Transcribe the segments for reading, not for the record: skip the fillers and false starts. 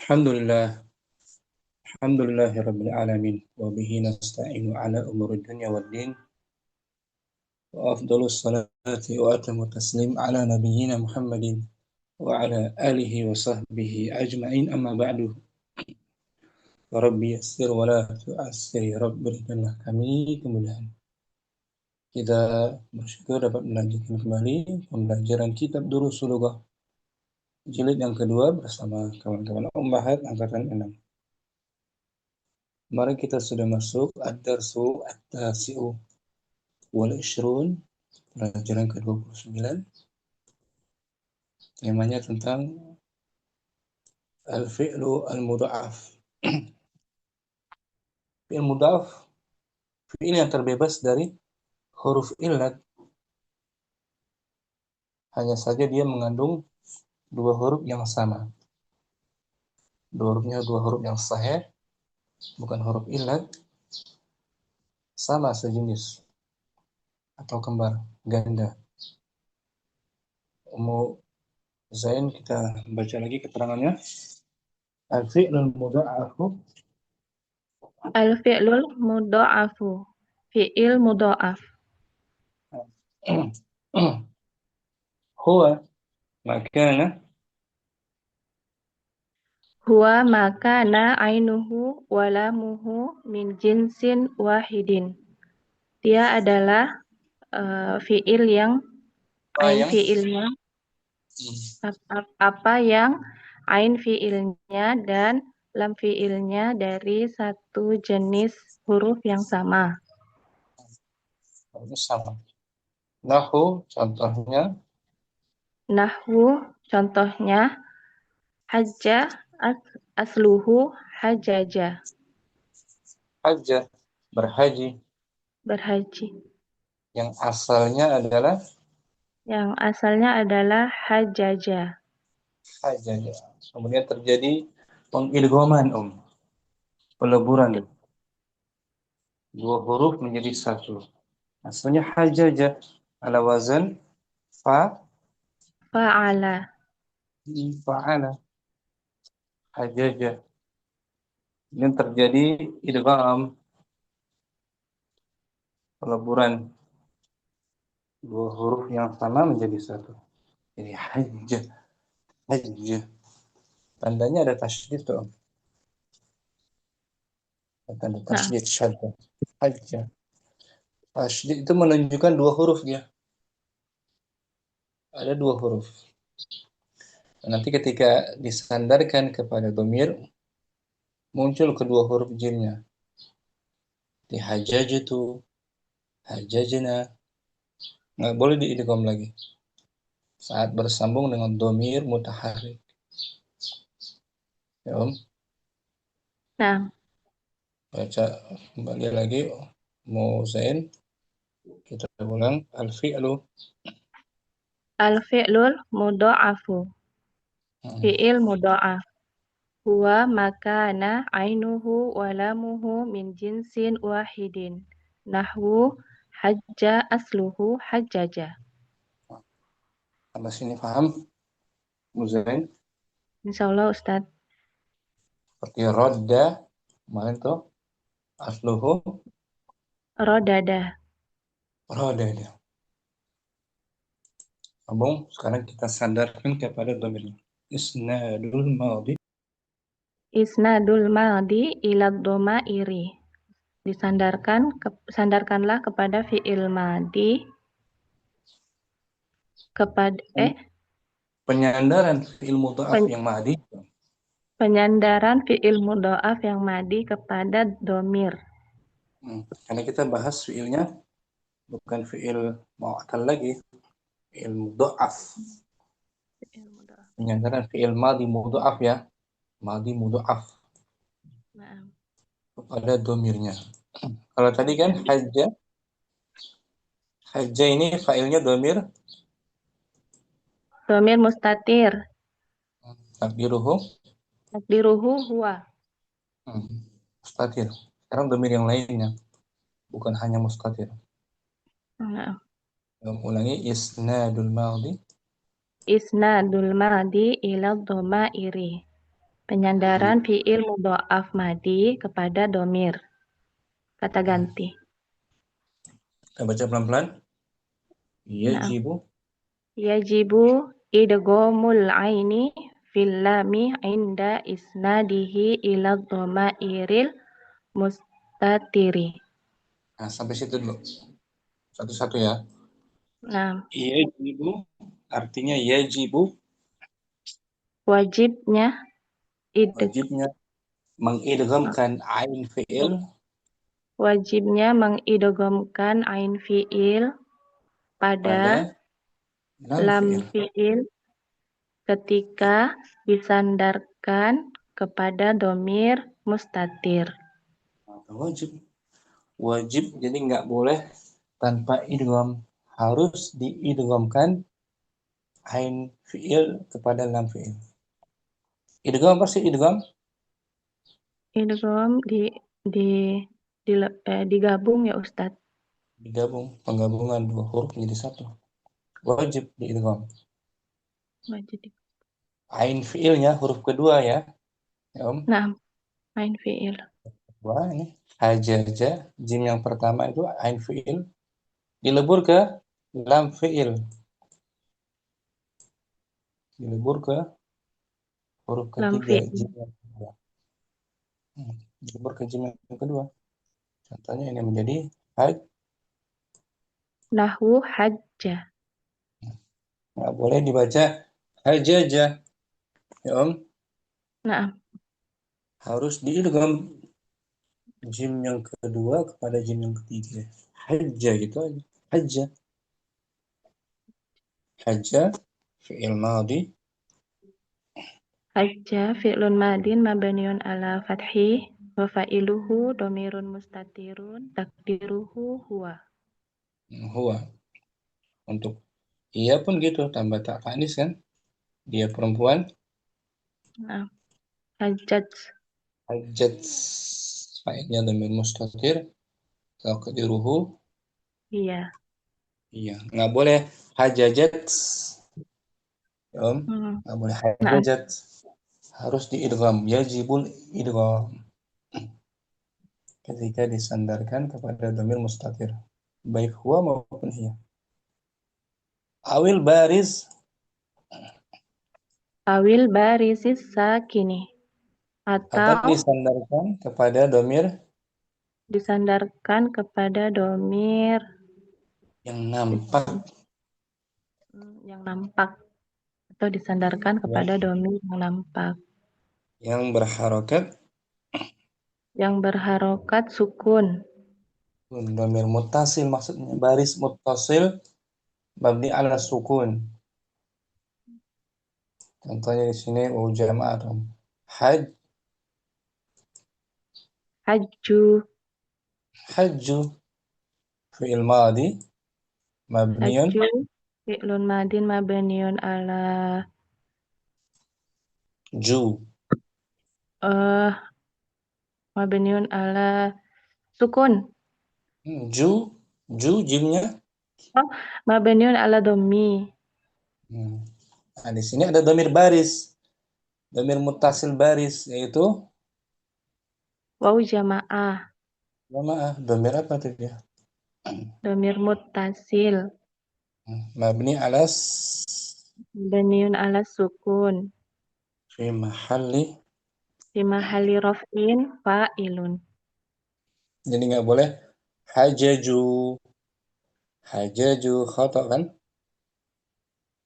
Alhamdulillah, Alhamdulillahi Rabbil Alamin, wa bihi nasta'inu ala umuri dunya wad din, wa afdalus salati wa atamu taslim ala nabiyyina Muhammadin wa ala alihi wa sahbihi ajma'in amma ba'du. Wa rabbi yassir wa la tu'assir, ya Rabb berikanlah kami kemudahan. Kita bersyukur dapat melanjutkan kembali pembelajaran kitab Durusul Lughah jilid yang kedua bersama kawan-kawan Ummahat angkatan 6. Kemarin kita sudah masuk ad-darsu at-tasi'u wal ishrun, pelajaran ke-29. Temanya tentang al-fi'lu al-mudha'af. Fi'il mudha'af, fi'il yang terbebas dari huruf illat. Hanya saja dia mengandung dua huruf yang sama. Dua huruf yang sahih, bukan huruf illat, sama sejenis atau kembar, ganda. Ummu Zain, kita baca lagi keterangannya. Al-fi'lul mudha'afu. Al-fi'lul mudha'afu. Fi'il mudha'af. Huwa makana. Huwa makana ainuhu walamuhu min jinsin wahidin. Dia adalah fi'il yang ain fi'ilnya apa yang ain fi'ilnya dan lam fi'ilnya dari satu jenis huruf yang sama. Sama. Nahu contohnya. Nahwu contohnya hajja asluhu hajaja. Hajjah, berhaji. Berhaji. Yang asalnya adalah hajaja. hajjah. Kemudian terjadi pengidghaman, peleburan. Dua huruf menjadi satu. Asalnya hajjah ala wazan Fa'ala. fa'ala. Hajjah. Kemudian terjadi idgham, peleburan. Dua huruf yang sama menjadi satu. Jadi hajjah. Tandanya ada tasydid tuh. Tanda tasydid, syaddah. Hajjah. Tasydid itu menunjukkan dua huruf dia. Ada dua huruf. Nanti ketika disandarkan kepada dhamir, muncul kedua huruf jimnya. Di hajajatu, hajajna. Nggak boleh diidgham lagi. Saat bersambung dengan dhamir mutaharrik. Ya, Nah. Baca kembali lagi. Mau Zain. Kita ulang. Al-fi'lu. Al-fi'lul mudha'afu. Fi'il mudha'af. Huwa makana ainuhu walamuhu min jinsin wahidin. Nahwu hajja asluhu hajjaja. Sampai sini paham? Zain. Insyaallah Ustaz. Seperti rodda. Kemarin tuh. Asluhu. Rodada. Rodada. Abang, sekarang kita sandarkan kepada dhamirnya. Isnadul madhi. Isnadul madhi ila dhomairi. Sandarkanlah kepada fi'il madhi Penyandaran fi'il mudha'af yang madhi. Penyandaran fi'il mudha'af yang madhi kepada dhamir. Karena kita bahas fi'ilnya bukan fi'il mu'tal lagi, fi'il mudha'af. Penyandaran fi'il madhi mudha'af ya, madhi mudha'af. Nah. Kepada dhamirnya. Kalau tadi kan hajja ini fa'ilnya dhamir. Dhamir mustatir. Takdiruhu huwa. Mustatir. Sekarang dhamir yang lainnya, bukan hanya mustatir. Nah. Ulangi, isnadul madhi. Isnadul madhi ila dhomairi. Penyandaran fiil mudha'af madi kepada domir. Kata ganti. Kita baca pelan-pelan. Nah, Yajibu. yajibu idghamul aini fil lami inda isnadihi ila dhamairil mustatiri. Nah, sampai situ dulu. Satu-satu ya. Nah, Yajibu artinya yajibu wajibnya idg wajibnya mengidghamkan ain fi'il wajibnya mengidghamkan ain fiil pada pada lam lam fi'il. fiil ketika disandarkan kepada domir mustatir. Wajib. Wajib jadi nggak boleh tanpa idgham. Harus diidghamkan ain fi'il kepada lam fi'il. Idgham apa sih idgham? Idgham di, digabung ya Ustadz. Digabung, penggabungan dua huruf menjadi satu. Wajib diidgham. Wajib. Ain fi'ilnya huruf kedua ya. Ya, Om. Nah, ain fiil. Wah, ini hajaja, jim yang pertama itu ain fi'il dilebur ke lam fi'il. Dilebur ke huruf Lam ketiga, fiil. jim yang kedua. Dilebur ke jim yang kedua. Contohnya ini menjadi haj. Nahwu hajja. Nggak boleh dibaca hajaja. Ya Om, Nah, harus diidgham jim yang kedua kepada jim yang ketiga. Hajja gitu aja. Hajja. Hajja fi'il madhi hajja fi'lun madin mabniun ala fathi wa fa'iluhu domirun mustatirun takdiruhu huwa. huwa. Untuk ia pun gitu tambah tak tanis kan. Dia perempuan. Nah, hajjat. Hajjat fa'ilnya dhamir mustatir. Taqdiruhu. Iya. Iya. Nggak boleh hajajat. Ya Om. Hmm. Nggak boleh Nah, hajajat. Harus diidgham. Yajibul idgham. Ketika disandarkan kepada dhamir mustatir. Baik huwa maupun hiya. Awil baris. awil barisis sakini Atau atau disandarkan kepada dhamir disandarkan kepada domir yang nampak. yang nampak atau disandarkan Ya. kepada domir yang nampak Yang berharokat. yang berharokat sukun. Dhamir muttasil maksudnya. Baris muttasil. Mabni ala sukun. Contohnya di sini jama'atun. Haj, Haju, hajju fi'il madhi mabniun haju fi'lun madin mabniun ala ju. eh mabniun ala sukun. Ju, ju jimnya. Oh, mabniun ala domi. Hmm. Nah, di sini ada dhamir baris, dhamir muttasil baris yaitu Wau jamaah, jamaah. Dhamir apa tuh dia? domir muttasil, Mabni alas mabniun ala sukun. fi mahalli. Fi mahalli raf'in fa'ilun. Jadi nggak boleh hajaju, hajaju khata kan?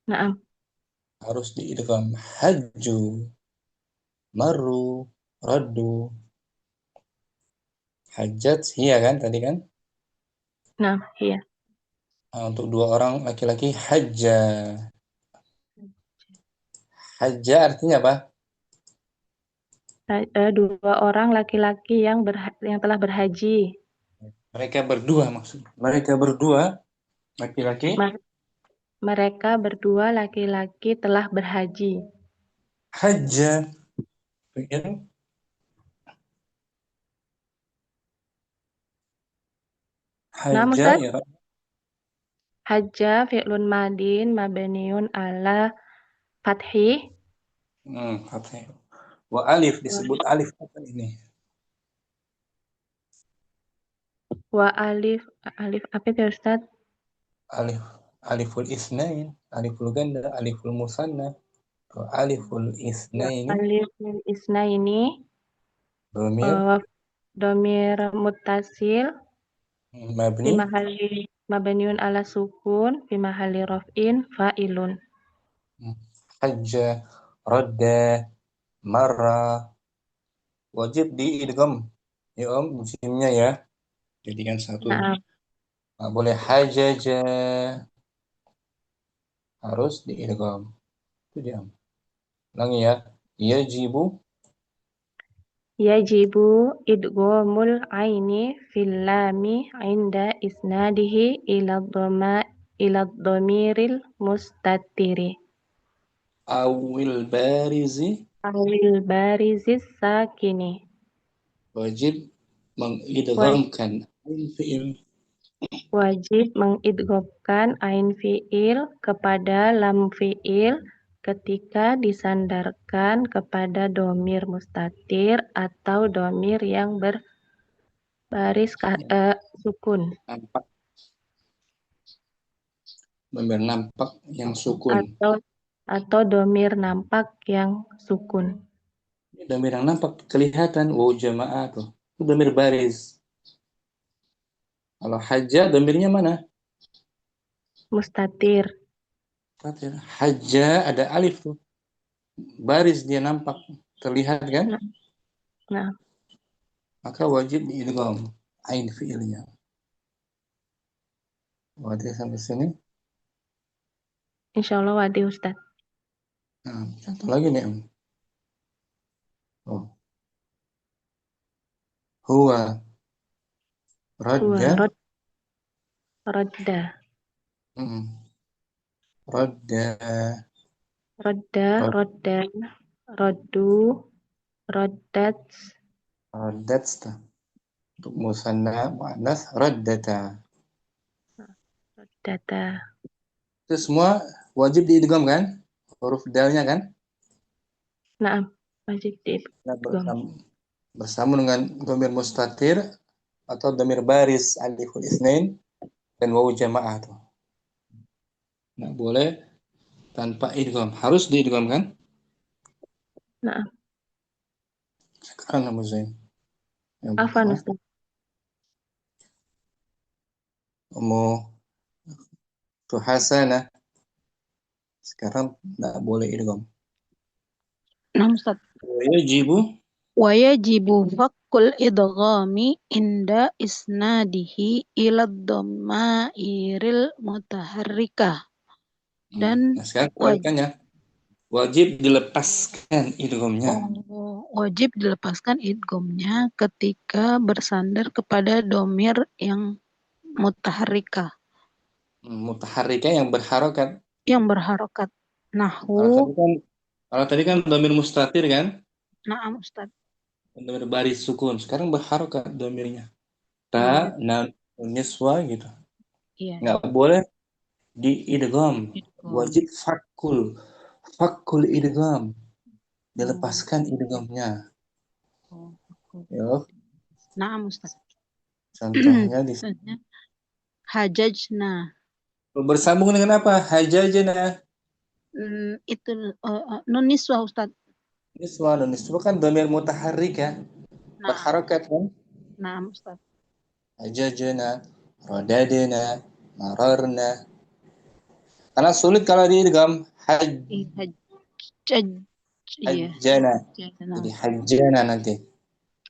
Naam, Harus diidgham hajju, maru, raddu, hajat, iya kan tadi kan? nah, iya. Nah, untuk dua orang laki-laki hajja. Hajja artinya apa? Dua orang laki-laki yang telah berhaji. Mereka berdua maksudnya. Mereka berdua laki-laki Mer- Mereka berdua laki-laki telah berhaji. hajja. Fi'il Nah, hajja Ustaz, ya. hajja fi'lun madin mabniun ala fathi Fathah. Wa alif disebut alif apa ini? Wa alif, alif apa itu Ustaz? Alif aliful isnain, aliful ganda, aliful musanna. Kalau aliful Wa isnaini alif isna ini domir domir mutasil fi mabni mahalli mabniun ala sukun fi mahalli raf'in fa'ilun. hajja radda marra wajib diidgham ya om jimnya ya jadikan satu Nah, nggak boleh hajaja harus diidgham itu dia ulangi ya yajibu yajibu idghamul aini fil lami inda isnadihi ila dhamiril mustatiri awil barizi awil barizis sakini. wajib Wa- mengidghamkan fi'il Wajib mengidghamkan ain fiil kepada lam fiil ketika disandarkan kepada domir mustatir atau domir yang berbaris sukun nampak nampak yang sukun atau domir nampak yang sukun. ini domir yang nampak kelihatan wow jamaah tuh itu domir baris kalau haja domirnya mana Mustatir. haja ada alif tuh baris dia nampak terlihat kan Nah, nah, maka wajib diidgham ain fiilnya wajib sampai sini insya Allah wadi Ustaz. nah, satu lagi nih oh huwa Huwa radda rodda. hmm, radda Rodda, rad, rodda, roddu, roddat, raddatsta untuk musanna muannas raddata roddata. itu semua wajib diidgham kan huruf dalnya kan Naam, wajib nah, diidgham. bersama dengan dhamir mustatir atau dhamir baris aliful isnain dan wawu jamaah tuh nggak boleh tanpa idgham harus diidgham kan Naam, sekarang Abu Zain yang afan pertama Ustaz. mau tuh hasanah sekarang nggak boleh idgham Nah, Ustaz. yajibu Wayajibu fakkul idghami inda isnadihi ila dhamairil mutaharrikah dan nah sekarang kebalikannya wajib dilepaskan idghamnya wajib dilepaskan idghamnya ketika bersandar kepada domir yang mutaharrikah mutaharrika yang berharokat yang berharokat. kalau Nahu, tadi kan dhamir mustatir kan na'am Ustaz. dhamir baris sukun sekarang berharokat dhamirnya ta Oh, na niswa gitu iya. nggak boleh diidgham Idgham. wajib fakul idgham Oh, dilepaskan idghamnya fakul. ya Na'am Ustaz. contohnya di Misalnya, hajajna. bersambung dengan apa hajajna Itu nun niswa Ustaz. niswa kan dhamir mutaharrik ya Nah, berharokat kan nah Ustaz. hajajna radadna mararna karena sulit kalau diidgham Hajjaj, iya. hajjana Hajjana. jadi hajjana nanti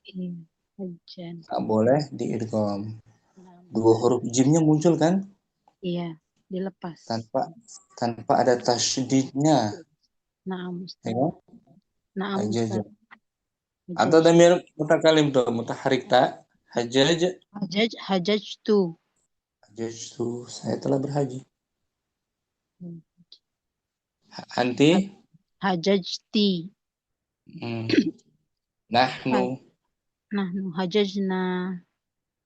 Iya, hajjan. nggak boleh diidgham Nah, dua huruf jimnya muncul kan iya, dilepas. tanpa ada tasydidnya Nah, Ustaz. ya Nah, hajjaj Ustaz. atau dhamir mutakalim tuh mutaharrik ta hajjaj Hajjaj tu. hajjajtu saya telah berhaji anti Hajjajti. hmm. nahnu Nahnu hajjajna.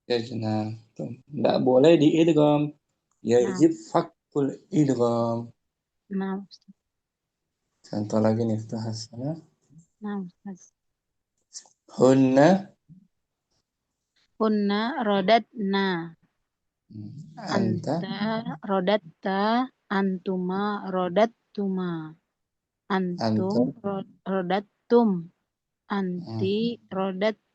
hajjajna tuh nggak boleh diidgham yajib fakul idgham Nah, Ustaz. contoh lagi nih Ustaz Hasanah Nah, Ustaz. Hunna. Hunna rodatna. Anta. Anta rodatta. Antuma rodattuma. Anta. Antum rodattum. Hmm. Anti rodatti.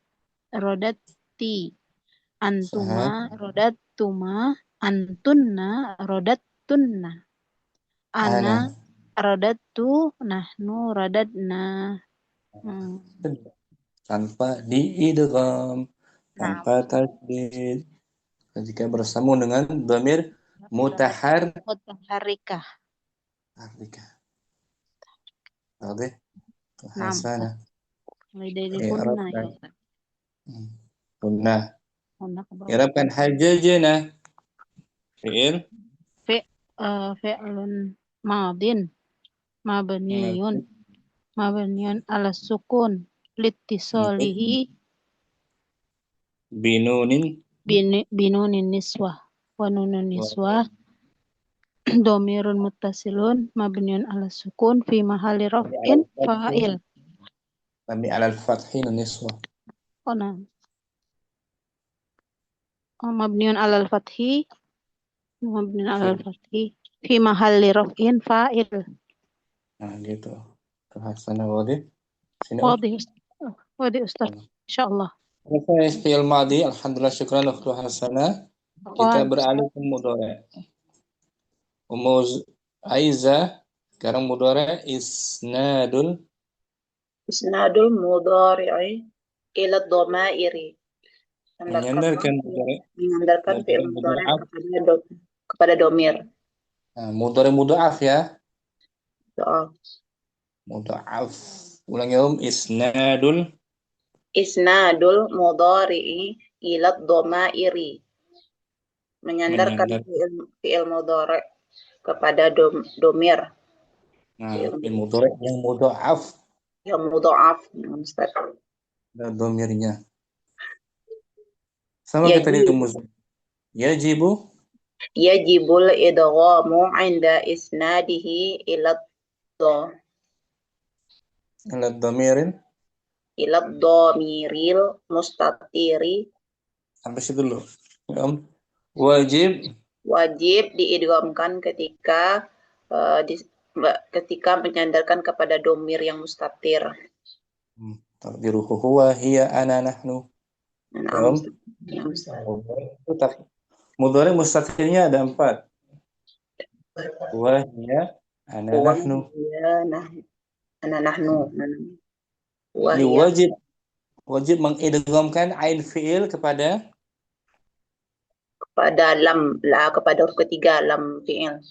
Antuma Sahih. rodattuma. Antunna rodattunna. Ana Ana. rodattu. Nahnu rodatna. Hmm. Tanpa diidgham, Nah, tanpa tasydid. Ketika bersambung dengan dhamir dhamir mutaharrika. mutaharrikah. Oke, Nah, hasana. mulai dari hunna ya I'rabkan. Ustaz. Hunna. Hunna ke bawah. I'rabkan hajjajna. Fi'il. Fi'lun madin mabniyun ala sukun litisolihi Binunin. binunin niswah wa nunun niswah domirun muttasilun mabniyun ala sukun fi mahali raf'in fa'il. Mabni alal fathi niswa. Oh, nah. Mabniyun alal fathi fi mahali raf'in fa'il. Nah, gitu. Hasana wadih. Sini Wadi Ustaz. Insyaallah. selesai fi'il madi. Alhamdulillah, syukran ukhtu Hasanah. Kita Akhwan. beralih ke mudhari. Umuz Aiza. Sekarang mudhari isnadul. Isnadul mudhari'i ila dhamairi. Menyandarkan mudhari. Menyandarkan fi'il Mudhari mudhari mudha'af. kepada domir. Nah, mudhari mudha'af ya. Doa. Mudha'af. Ulangi isnadul. Isnadul mudhari'i ila dhamairi. Menyandarkan Menyandar. fi'il mudhari kepada domir. Nah, fi'il mudhari yang mudha'af. Yang mudha'af. Ustaz. Dan dhamirnya. Sama kita di Yajib. rumus. Yajibu. Yajibul idghamu 'inda isnadihi ila Dhamirin. dhamiril mustatiri. Sampai situ dulu. Wajib. Wajib diidghamkan ketika menyandarkan kepada domir yang mustatir. Takdiruhu huwa hiya ana nahnu. Nah, Mudhari mustatirnya ada 4. Huwa hiya ana nahnu. Ana nahnu. Ini wajib mengidghamkan ain fi'il kepada kepada huruf ketiga lam fi'il.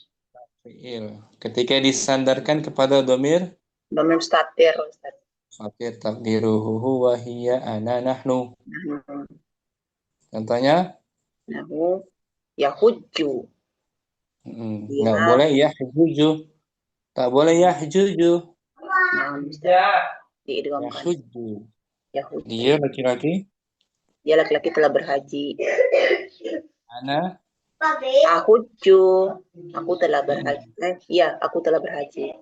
Ketika disandarkan kepada domir Mustatir. Fakir takdiruhu huwa hiya ana nahnu. Contohnya? Nahu yahujju. Nggak boleh yahjuju. Tak boleh yahjuju. Diidghamkan. Yahujju. Dia laki-laki. Dia laki-laki telah berhaji. Ana. Ahujju. Aku telah berhaji. Ya, aku telah berhaji.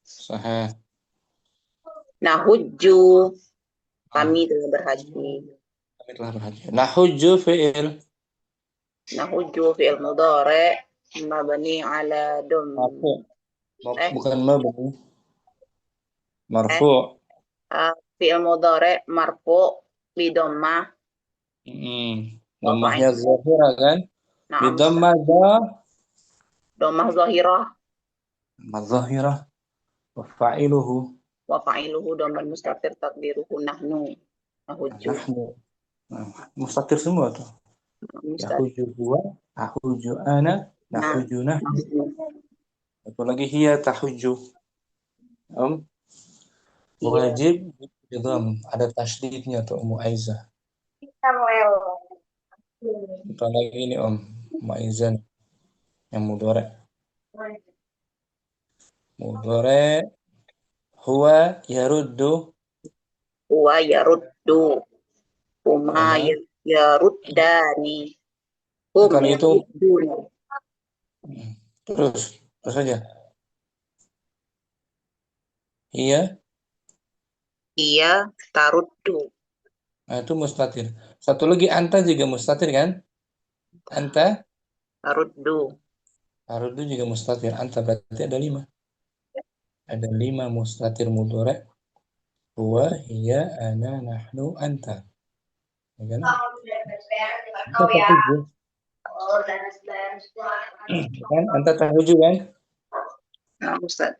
Sahih. Nahujju. Kami telah berhaji. Nahujju fi'il. Nahujju fi'il mudhari mabni ala Marfu'. Bukan mabni. Marfu'. Fi'il mudhari marfu' bi dhammah. Dhammahnya zahirah kan? Bi dhammah zahirah. Zahirah. Wa fa'iluhu. Wa fa'iluhu dhamman mustatir takdiruhu nahnu. Nahujju. Mustatir semua tuh. Yahujju huwa, ahujju ana, nahujju nahnu. Satu lagi hiya tahujju. Wajib idgham, ada tasydidnya tuh Ummu Aizah. Kita lagi ini Ummu Aizah yang mudhari. Mudhari huwa yaruddu. Huwa yaruddu. Huma yaruddani. Kalau itu terus saja. Iya Iya, taruddu. Nah, itu mustatir. Satu lagi anta juga mustatir kan? Anta, Taruddu. itu juga mustatir. Anta berarti ada 5. Ada 5 mustatir mudhari. Huwa, hiya, ana, nahnu, anta. Ya kan? Anta tahuju. Kan? Anta tahuju kan? Nah, Ustaz.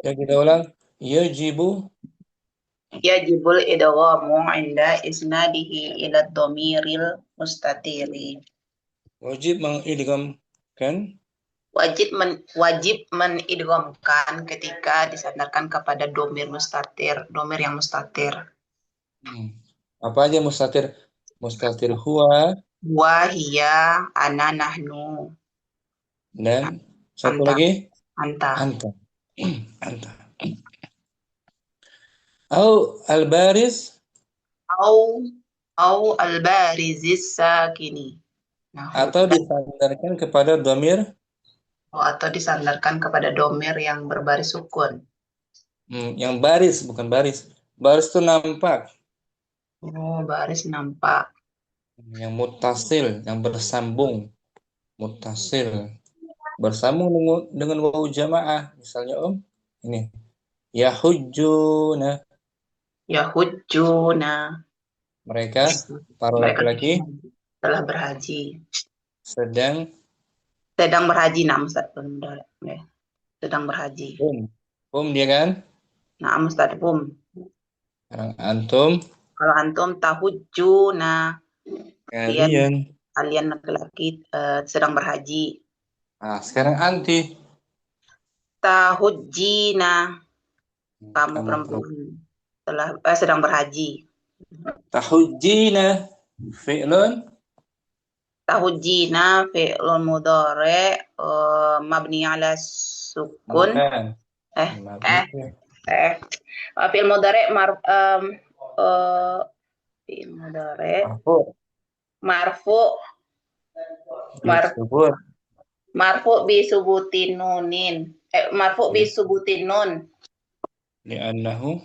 Ya kita ulang. Yajibu. Yajibul idghamu inda isnadihi ila dhamiril mustatiri. Wajib mengidgham kan? Wajib menidghamkan ketika disandarkan kepada domir yang mustatir. Apa aja mustatir? Mustatir huwa Wa hiya ana nahnu dan satu anta lagi anta. anta. Anta. Au al-baris Au al-barizis sakini. Nah, atau disandarkan kepada dhamir atau disandarkan kepada domir yang berbaris sukun. yang baris, bukan baris. Baris itu nampak. Oh, baris nampak. Yang muttasil, yang bersambung. Muttasil. Bersambung dengan wawu jamaah. Misalnya ini. Yahujjuna. Yahujjuna. Mereka, para Mereka laki-laki telah berhaji. sedang Berhaji, nah Ustaz. Sedang berhaji. dia kan? Nah, Ustaz, Sekarang antum. Kalau antum tahujjuna, Kalian. kalian laki-laki sedang berhaji. Nah, sekarang anti. Tahujjina, kamu perempuan sedang berhaji. Tahujjina fi'lun Tahujjina fi'lun mudhari mabni ala sukun. bukan. Fi'il mudhari fi'il mudhari marfu bi subutin nunin. Marfu bi subutin nun. Li'annahu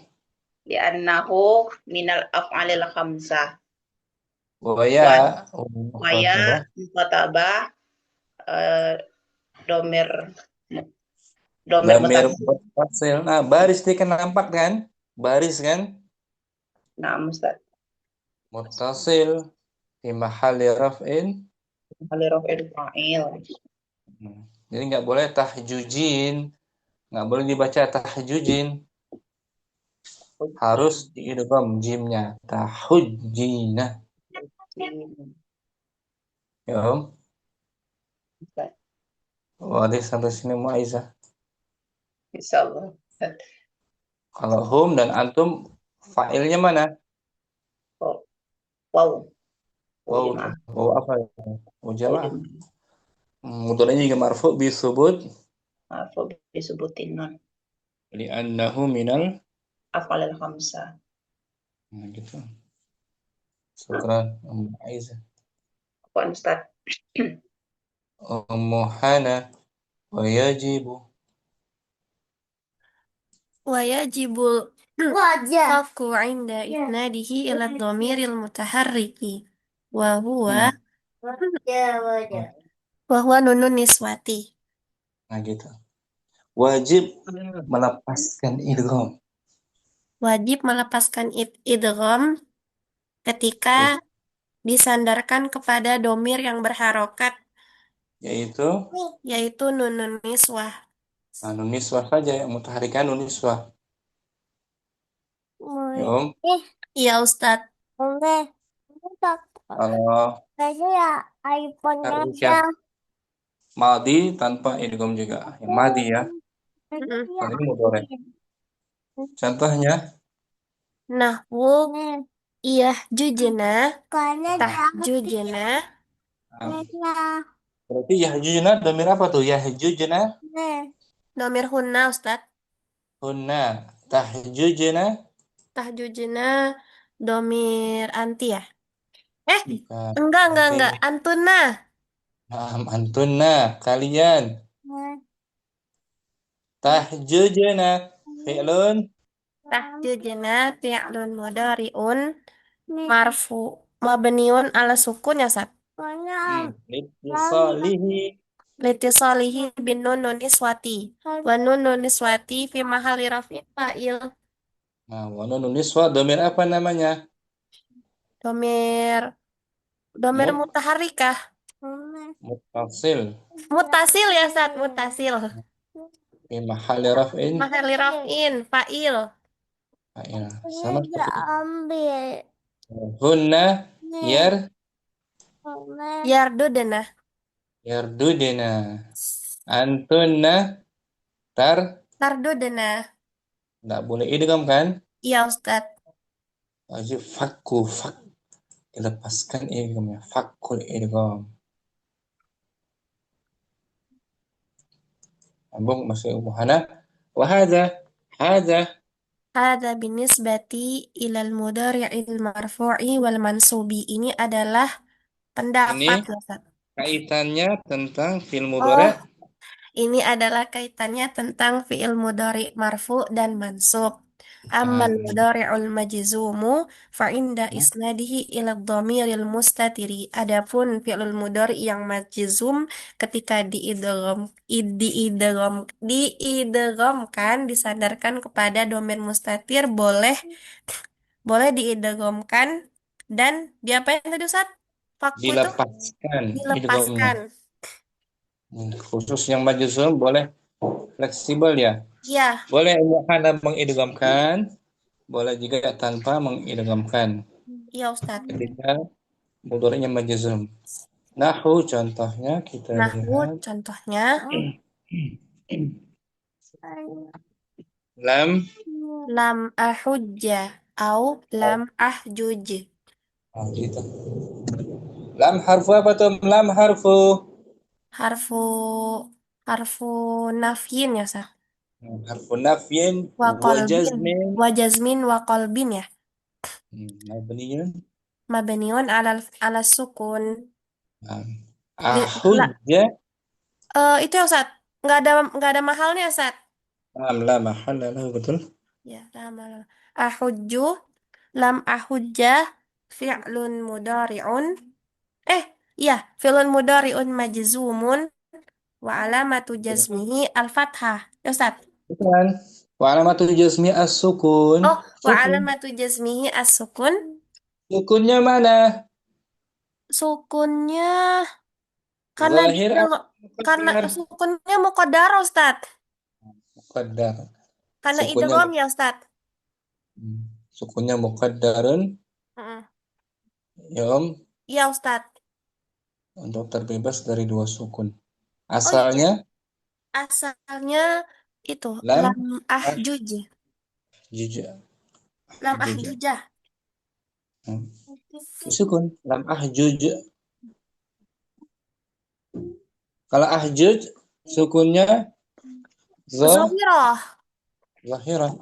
minal af'alil khamsah. Waya mukatabah domir mutasil. Nah, baris dia kan nampak kan? Baris kan? Nah, Ustaz. Mutasil fi mahalli raf'in. Mahalli raf'il fa'il. Jadi nggak boleh tahjujin. Nggak boleh dibaca tahjujin. Harus diidgham jimnya. Tahujjina. Ya, Om. Wadah sampai sini Muaizah. Insyaallah. Kalau hum dan antum fa'ilnya mana? Wow. Wow apa? Wow jamaah. Mudhari'nya juga marfu bi subut. Marfu bi subutin nun. Li'annahu minal af'alil khamsah. Nah, gitu. Syukran Ummu Aiza. Apa Ustaz? Ummu Hana wa yajibu khafku 'inda isnadihi ila dhamiril mutaharriki wa huwa nunun niswati. Nah gitu. Wajib melepaskan idgham. Wajib melepaskan idgham ketika disandarkan kepada domir yang berharokat, yaitu nunun niswah. Nah, nun niswah saja yang mutaharrikan nun niswah. Ya, Om. Iya Ustadz. Kalau madi tanpa idgham juga. Yang madi ya. Kalau ini mudhari. Contohnya Nahwu yahjujna tahjujna. berarti yahjujna dhamir apa tuh? Yahjujna Domir hunna Ustadz. hunna tahjujna Domir anti ya? Bukan. Enggak. Antuna. Antunna kalian. Tahjujna fi'lun Tahjujna fi'lun mudhari'un marfu mabniun ala sukun ya Sat. Litisalihi. Litisalihi bin nun niswati. Wa nun niswati fi mahali raf'in fa'il. Nah, wa nunun niswa domir apa namanya? Domir domir Mut mutaharikah. Muttasil. Mutasil ya Sat, mutasil. Fi mahali raf'in. Mahali raf'in fa'il. Fa'il. Sama seperti hunna yar Yardudna. yardudina. Antunna tar Tardudna. nggak boleh idgham kan? Iya Ustaz. Wajib fak dilepaskan idghamnya. Fakul idgham. Sambung masih Ummu Hana. Wa hadza Hadza binisbati ilal mudhari'il marfu'i wal mansubi. Ini adalah pendapat ini ya Ustaz. kaitannya tentang fi'il Oh, mudhari'. ini adalah kaitannya tentang fi'il mudhari' marfu' dan mansub. Ammal mudhari'ul majzumu fa'inda isnadihi ila dhamiril mustatiri. Adapun fi'il mudhari' yang majzum ketika diidghamkan disandarkan kepada dhamir mustatir boleh diidghamkan dan diapain tadi Ustaz? Fakku itu Dilepaskan idghamnya. dilepaskan. Khusus yang majzum boleh fleksibel ya. Ya, Boleh Ummu Hana mengidghamkan, boleh juga tanpa mengidghamkan. iya Ustaz. Ketika mudhari'nya majzum. Nahu contohnya kita Nahwu lihat contohnya lam lam ahujja au lam ahjuj. gitu. Lam harfu apa tuh? Lam harfu Harfu harfu nafyin ya Sah. harfu nafyin Wa wa qalbin jazmin wa jazmin wa qalbin ya. mabniyun Mabniun ala sukun. La, ahujja itu ya Ustaz. Nggak ada mahalnya Ustaz. la mahalla lahu betul. Ya, lama. Ahujju lam ahujjah fi'lun mudhari'un. Iya, fi'lun mudhari'un majzumun wa alamatu jazmihi al-fathah. Ya Ustaz. Bukan. Wa alamatul jazmi as-sukun. Oh, wa Sukun. alamatu jazmihi as-sukun. Sukunnya mana? Sukunnya karena Zahir atau karena muqaddar? sukunnya muqaddar Ustaz. Muqaddar. Karena Sukunnya idgham ya Ustaz. sukunnya muqaddarun Heeh. ya Om, Iya Ustaz. untuk terbebas dari dua sukun. Oh iya, Asalnya asalnya itu lam lam ahjuj. jujur. Lam Jujur. ahjujah. Sukun lam ahjuj. Kalau ahjuj sukunnya Zahirah. zahirah.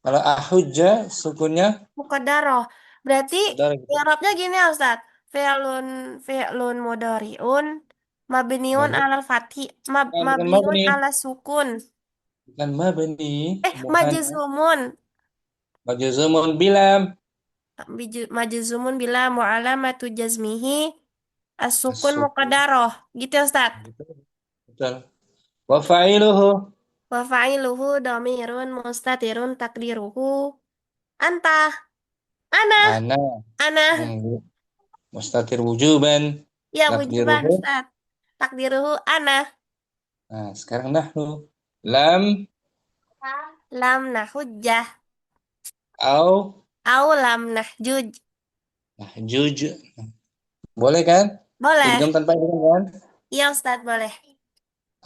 Kalau ahujja sukunnya Muqaddarah. Berarti dari i'rabnya gini ya Ustaz. Fi'lun mudhari'un mabniun mabni. alal fathi Bukan mabniun mabni, ala sukun. bukan mabni. Majzumun. Majzumun bilam. Majzumun bila mu'alamatu jazmihi as-sukun As-sukun. muqaddarah. Gitu ya Ustaz. Betul. Wa fa'iluhu Wa fa'iluhu dhamirun mustatirun takdiruhu anta. Ana. ana. Ana. Mustatir wujuban. Ya wujuban Takdiruhu. Ustaz. Takdiruhu ana. Nah, sekarang nahnu. Lam Lam nahujjah. au Au lam nahjuj. nahjuj. Boleh kan? Boleh. Idgham tanpa idgham kan? Iya Ustaz boleh.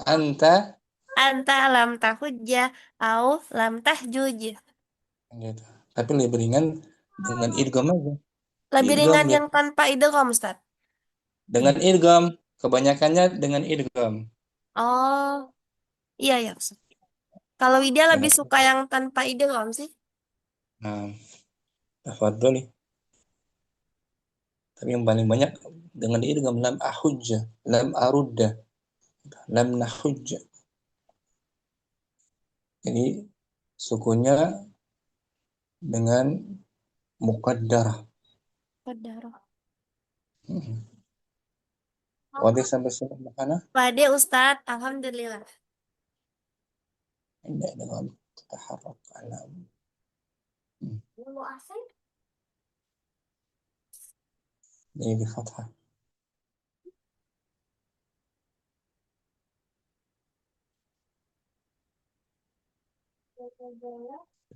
Anta Anta lam tahujjah au lam tahjuj. gitu. Tapi lebih ringan dengan idgham aja. Lebih Idgham ringan ya. yang tanpa idgham Ustaz. Dengan idgham, kebanyakannya dengan idgham. Oh, iya ya Ustaz. Kalau Widya lebih Dengan suka yang tanpa idgham sih. nah, tafadhol. Tapi yang paling banyak dengan idgham lam ahujja, lam arudda, lam nahujja. Jadi sukunya dengan muqaddarah. Qadarah. Wadah sampai sini mana? Pade Ustadz, alhamdulillah. Tidak dengan taharrak alam. Mau asing? Ini di fathah.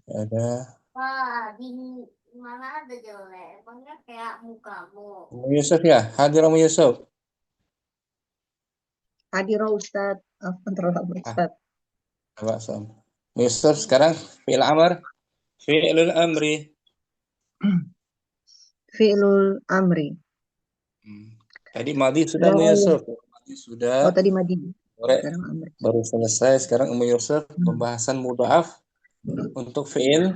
Ada Wah, di mana ada jelek? Pokoknya kayak mukamu. Umu Yusuf ya? Hadir Umu Yusuf. Hadirah Ustaz. Apa terlambat Ustaz? Coba Umu Yusuf sekarang fi'il amr. Fi'ilul amri. Fi'lul amri. Tadi madi sudah La Umu ya. Yusuf. Madi sudah. Oh tadi madi. Sore Sekarang amri. baru selesai. Sekarang Umu Yusuf pembahasan mudha'af untuk fi'il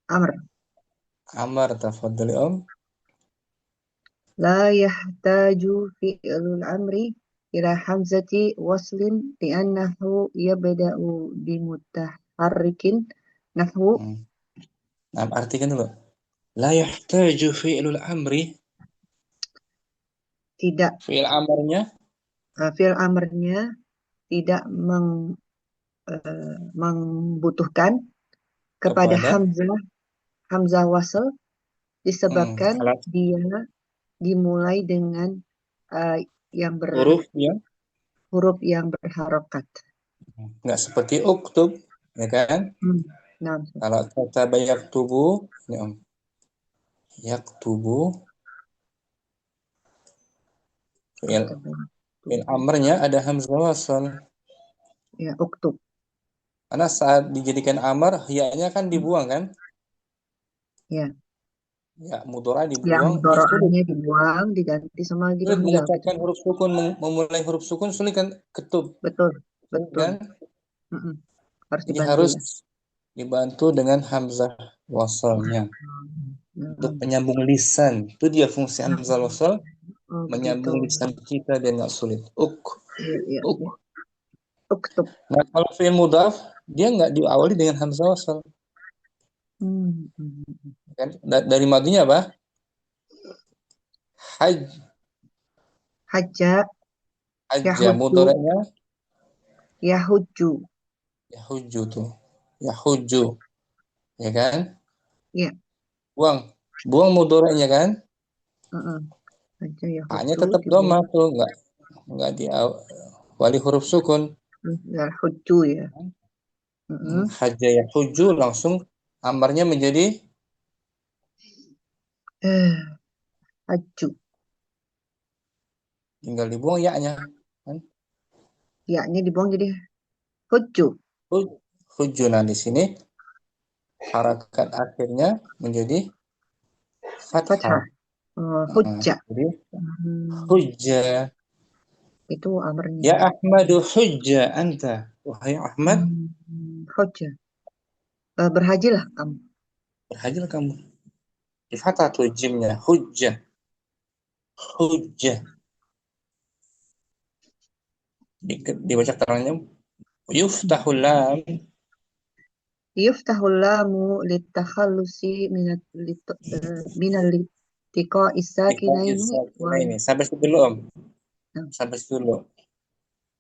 Amr. amr. Tafadhali La yahtaju fi'lul amri ila hamzati waslin li'annahu yabda'u bimutaharrikin nahwu Nah, artikan dulu. La yahtaju fi'lul amri. tidak Fi'il amrnya fi'il amrnya tidak membutuhkan kepada kepada hamzah wasl disebabkan alat dia dimulai dengan yang huruf yang huruf yang berharokat. nggak seperti uktub, ya kan? Nah, Kalau kata banyak tubuh, ini yak tubuh, fi'il amrnya ada hamzah wasal. Ya, uktub. Karena saat dijadikan amr, ya-nya kan dibuang kan? Ya. Ya, mudhara Yang dibuang, ya sulit. mudhora'annya dibuang, diganti sama gitu Sulit hamzah. mengucapkan huruf sukun, memulai huruf sukun sulit kan? Ketub, Betul, sulit betul. kan? Harus Jadi dibantu harus ya. dibantu dengan hamzah wasalnya. Untuk Hmm. penyambung lisan, itu dia fungsi hamzah wasal, Oh, menyambung begitu. lisan kita biar nggak sulit. Iya, iya, Uk. iya. Uktub. Nah, kalau fi'il mudhaf dia nggak diawali dengan hamzah wasal. Kan? Dari madinya apa? Haj, Hajja, hajja, yahujju, mudhari'nya yahujju. yahujju tuh. Yahujju, ya kan? Iya. Buang mudhari'nya kan? Hajja, Hanya yahujju, tetap dhamma tuh, nggak diawali huruf sukun. yahujju ya. Hajja yahujju langsung amarnya menjadi Hajju. tinggal dibuang ya-nya kan? Ya-nya dibuang jadi hujju. Hujju. Nah, di sini harakat akhirnya menjadi Fathah. fathah. Hujja. Jadi hujja. Itu amarnya. Ya Ahmadu hujja anta. Wahai Ahmad, hujja. Berhajilah kamu. berhajilah kamu. Di fathah tuh jimnya. Hujja. Hujja. Dibaca terangnya. Yuftahul lam. Yuftahul lamu litakhallusi minal liqa'i sakinaini Ini sampai situ dulu Om. Sampai situ dulu.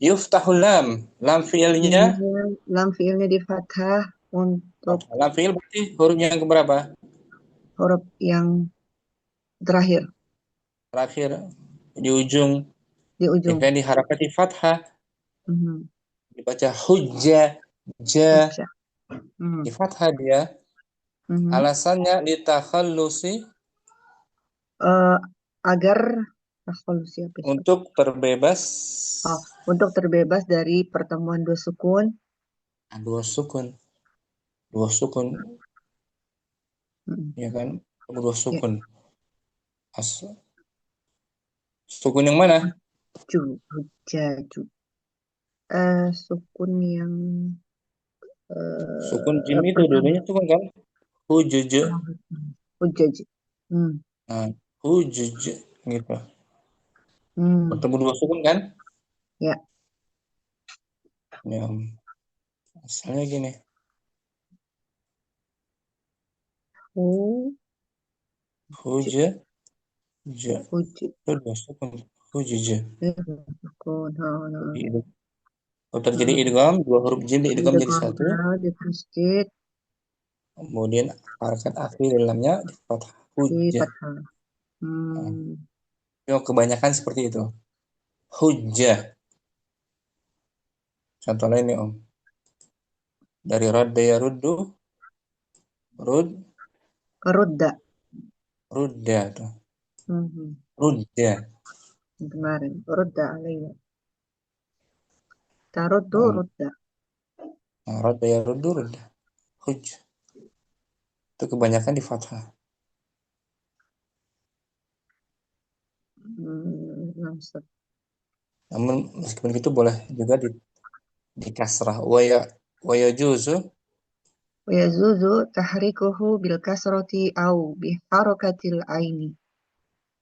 Yuftahul lam. Lam fi'ilnya. Lam fi'ilnya di fathah untuk lam fi'il berarti hurufnya yang keberapa? Huruf yang terakhir. Terakhir di ujung. Di ujung. Yang diharakati fathah. Dibaca hujja. Ja. Di fathah dia. Alasannya litakhallusi. Agar takhallusi apa? Untuk terbebas. Untuk terbebas dari pertemuan dua sukun. Dua sukun. Dua sukun. Ya kan? Dua sukun. Sukun yang mana? Hujjaju. Sukun yang sukun jim itu dulunya sukun kan? Hujuje. Hujjaj. Hujuje gitu. Bertemu dua sukun kan? Ya. Ya. Asalnya gini. Hu- Huja, ja. Huj. Sudah sukun. Hujja. Sukun. Kalau terjadi idgham, dua huruf jim diidgham jadi satu. Di tasdid, Kemudian harakat akhir dalamnya di fathah. di Hujja. fathah. Yang kebanyakan seperti itu. Hujjah. Contoh lain nih Om. Dari radda ya ruddu. Rudda. Rudda tuh. Mhm. Rudda. Kemarin. Rudda alayya. Taruddu rudda. Nah, radda ya ruddu rudda. Hujjah. Itu kebanyakan di fathah. Ustaz. Namun meskipun itu boleh juga di kasrah. Wa yajuzu. Wayazuzu tahrikuhu bil kasrati au bi harakatil aini.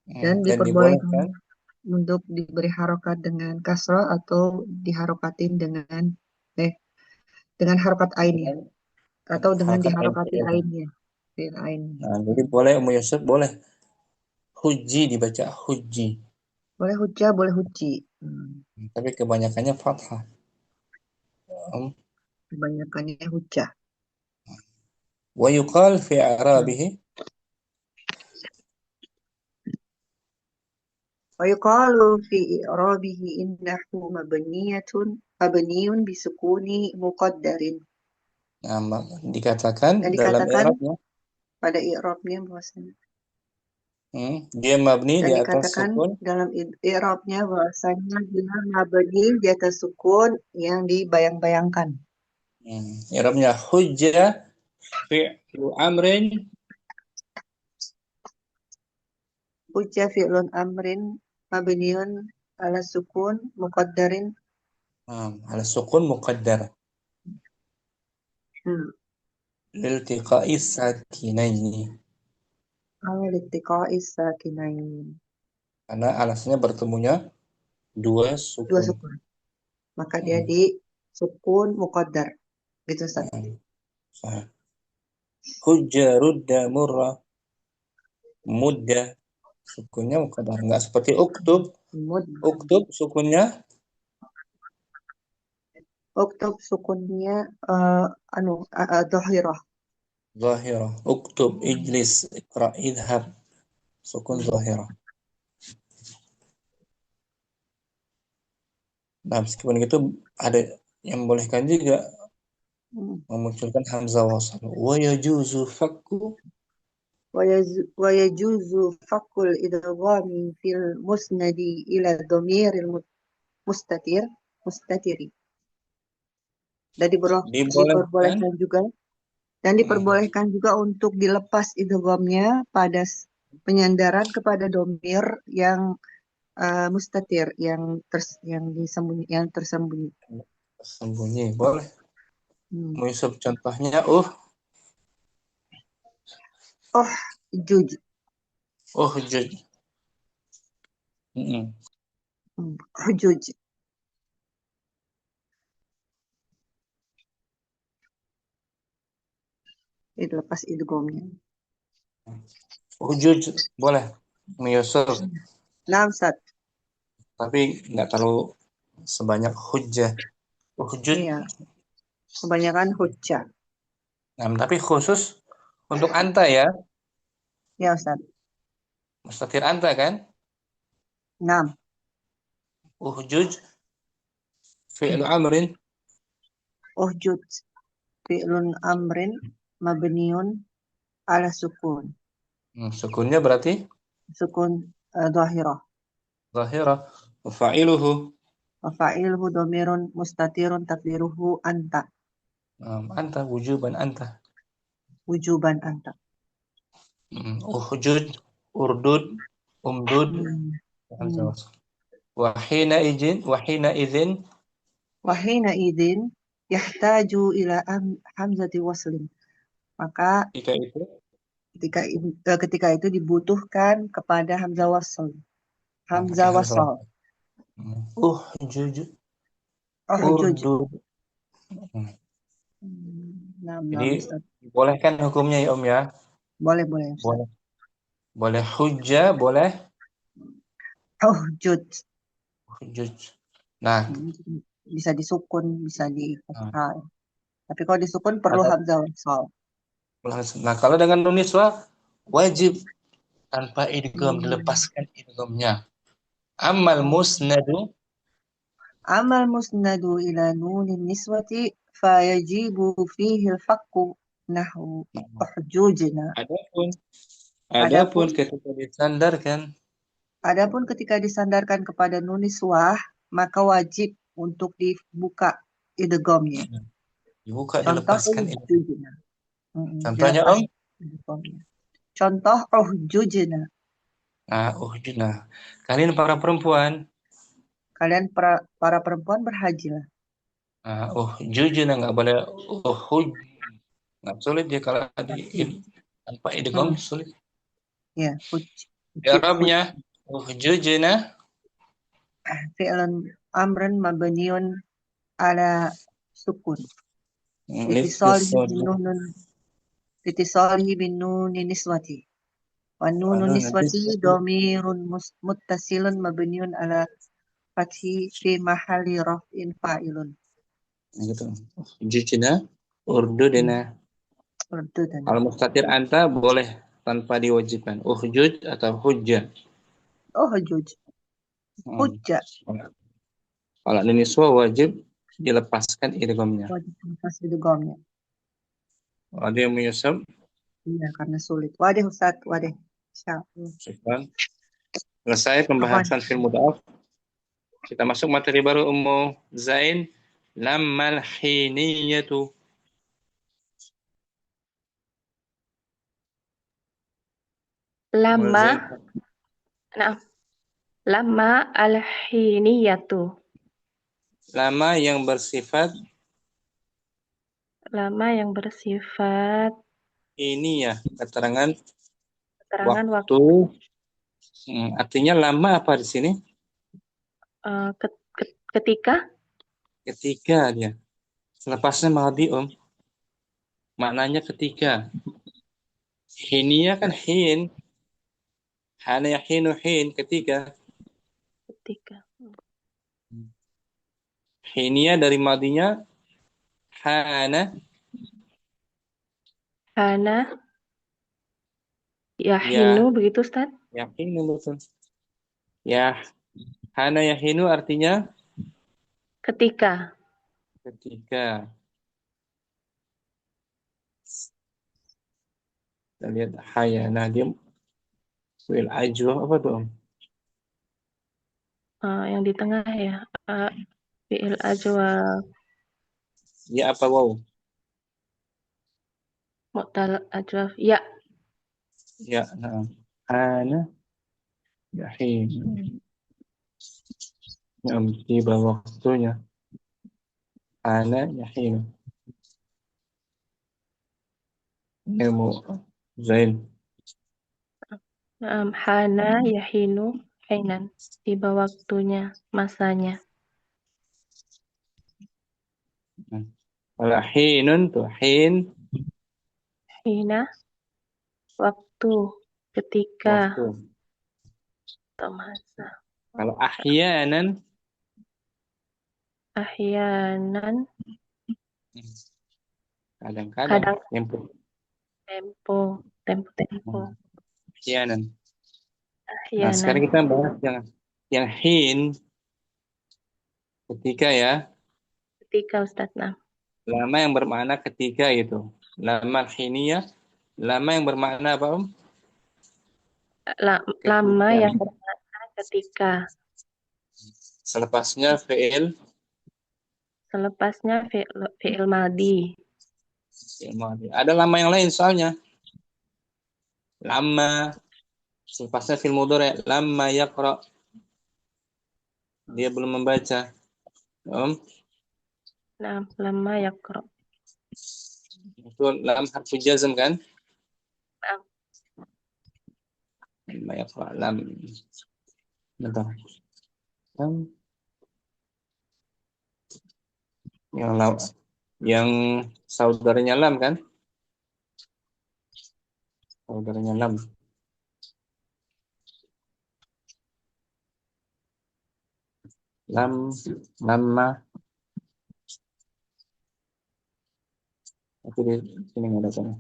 Dan Dan diperbolehkan dibolehkan untuk diberi harokat dengan kasrah atau diharokatin dengan harokat ainnya atau dengan harakat ain diharokati faedah. ainnya. Fil ain. Nah, jadi boleh Ummu Yusuf boleh huji dibaca huji. Boleh hujjah, boleh huji. Tapi kebanyakannya fathah. Kebanyakannya hujjah. Wa yuqal fi i'rabihi. Wa yuqalu fi i'rabihi innahu mabniyun bisukuni muqaddarin. Nah, dikatakan Dan dalam dikatakan i'rabnya pada i'rabnya bahwasanya dia mabni dan di atas dikatakan sukun. dalam i'rabnya bahwasanya dia mabni di atas sukun yang dibayang-bayangkan. I'rabnya hujja fi'lu amrin Hujjah fi'lun amrin mabniun ala sukun muqaddarin. ala sukun muqaddar liltiqa'i sakinaini. Al-ittiqa'is sakinain. Karena alasnya bertemunya dua Dua sukun. sukun. Maka dia di sukun muqaddar. Gitu Ustaz. Sahih. Hujja rudda murra mudda sukunnya muqaddar, enggak seperti uktub. Uktub sukunnya Uktub sukunnya dhahirah. zahirah. Uktub ijlis iqra idhab sukun zahirah. Nah, meskipun itu ada yang membolehkan juga memunculkan hamzah wasal. Wa yajuzu fakku Wa yajuzu fakul idghami fil musnadi ila dhamiril mustatiri. Dan diperbolehkan juga untuk dilepas idghamnya pada penyandaran kepada domir yang mustatir, yang tersembunyi. Sembunyi boleh. Yusuf contohnya Juj. Juj. Juj. Dilepas idghamnya. Juj boleh. Yusuf. Nah, Ustaz. Tapi nggak terlalu sebanyak hujjah. Hujjah. Iya. Kebanyakan hujjah. Nah, tapi khusus untuk anta ya. Ya, Ustaz. Mustatir anta kan? Nah. Uhjuj fi'lu amrin. Uhjuj fi'lun amrin mabniun ala sukun. Sukunnya berarti? Sukun dhahirah. Dhahirah. Fa'iluhu. Fa'iluhu dhamirun mustatirun takdiruhu anta. Anta wujuban anta. Wujuban anta. Uhjuj, urdud, umdud. Wahina idzin yahtaju ila hamzati waslin. Maka ketika itu dibutuhkan kepada hamzah wasl. Hamzah wasl. Uhjuj. Urdud. Jadi bolehkan hukumnya ya Om ya. Boleh, boleh Ustaz. Boleh. Boleh hujjah, boleh Uhjud. hujjaj. Nah, Bisa disukun, bisa di nah, fathah. Tapi kalau disukun perlu ada hamzah wasal. nah kalau dengan nun niswa wajib tanpa idgham, Hmm. dilepaskan idghamnya. Amal musnadu Amal musnadu ila nunin niswati fayajibu fihi al-fakku nahu uhjujna. adapun Adapun ketika disandarkan adapun ketika disandarkan kepada nun niswah, maka wajib untuk dibuka idghamnya. dibuka, Contoh dilepaskan idgham. uhjujna. Contohnya Dilepas Om, idghamnya. Contoh uhjujna. nah nah kalian para perempuan, Kalian para perempuan berhajilah. nah nggak boleh huj, nggak sulit dia kalau tanpa idgham Hmm. sulit. Ya, I'rabnya uhjujna fi'lun amrun mabniun ala sukun. Litisalihi bin nunun litisalihi bin nunin niswati. Wa nunun niswati domirun muttasilun mabniun ala fathi fi mahalli raf'in fa'ilun. gitu. Uhjujna urdudna. Urdudan. Kalau mustatir anta boleh tanpa diwajibkan. Uhjuj atau hujjah. Oh, hujuj. Hujja. Kalau niswa wajib dilepaskan idghamnya. Wajib lepas idghamnya. Ada yang menyesal? Iya, karena sulit. Wadih Ustaz, wadih. Insyaallah. Selesai pembahasan fil mudhaf. Kita masuk materi baru Ummu Zain. Lammal hiniyatu. Lama, nah, lama al-hiniyatu. Lama yang bersifat Lama yang bersifat ini ya, keterangan keterangan waktu. Artinya lama apa di sini? Ketika Ketika dia. Selepasnya madhi maknanya ketika. Hinia kan hin. Hana yahinu hin ketika. Hinia dari madhinya hana. Hana yahinu Ya, begitu Ustaz? yahinu betul. Ya, hana yahinu artinya Ketika. ketika. Kita lihat hayana dia fi'il ajwa apa tuh? Yang di tengah ya. Fi'il ajwa Ya apa wow? mu'tal ajwaf. Ya. Ya, nah. Hana yahin. Yang tiba waktunya. Hana yahin. Ilmu Zain. Hana yahinu hainan. Tiba waktunya, masanya. Kalau hinun tuh hin Hina waktu, ketika, waktu. atau masa. Kalau ahyanan Ahyanan kadang-kadang kadang tempo. tempo. Ahyanan. Nah, Ahyanan. sekarang kita bahas yang hin ketika ya. Ketika Ustadz. Nah. Lama yang bermakna ketika itu. Lama hiniyah. Lama yang bermakna apa Lama Ketika. yang bermakna ketika. Selepasnya fi'il. Selepasnya fi'il madhi. Ada lama yang lain soalnya. Lama. Selepasnya fi'il mudhari. Lama yaqra. Dia belum membaca. Nah, lama yaqra. Itu lam harfu jazm kan? Nah. Lama yaqra. Lam. Bentar. Lam. Yang saudaranya lam kan? saudaranya lam. Lamma. Tapi di sini nggak ada kan?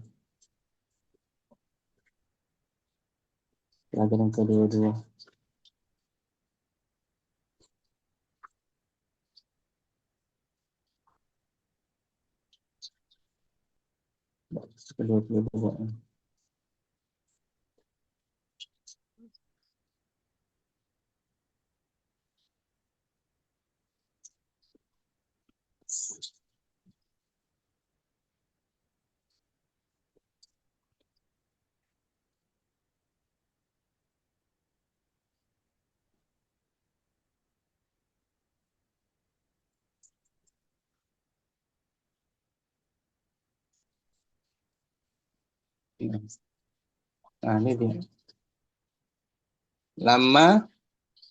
Pelajaran kedua-dua. Kedua-dua. Nah, ini dia. Lama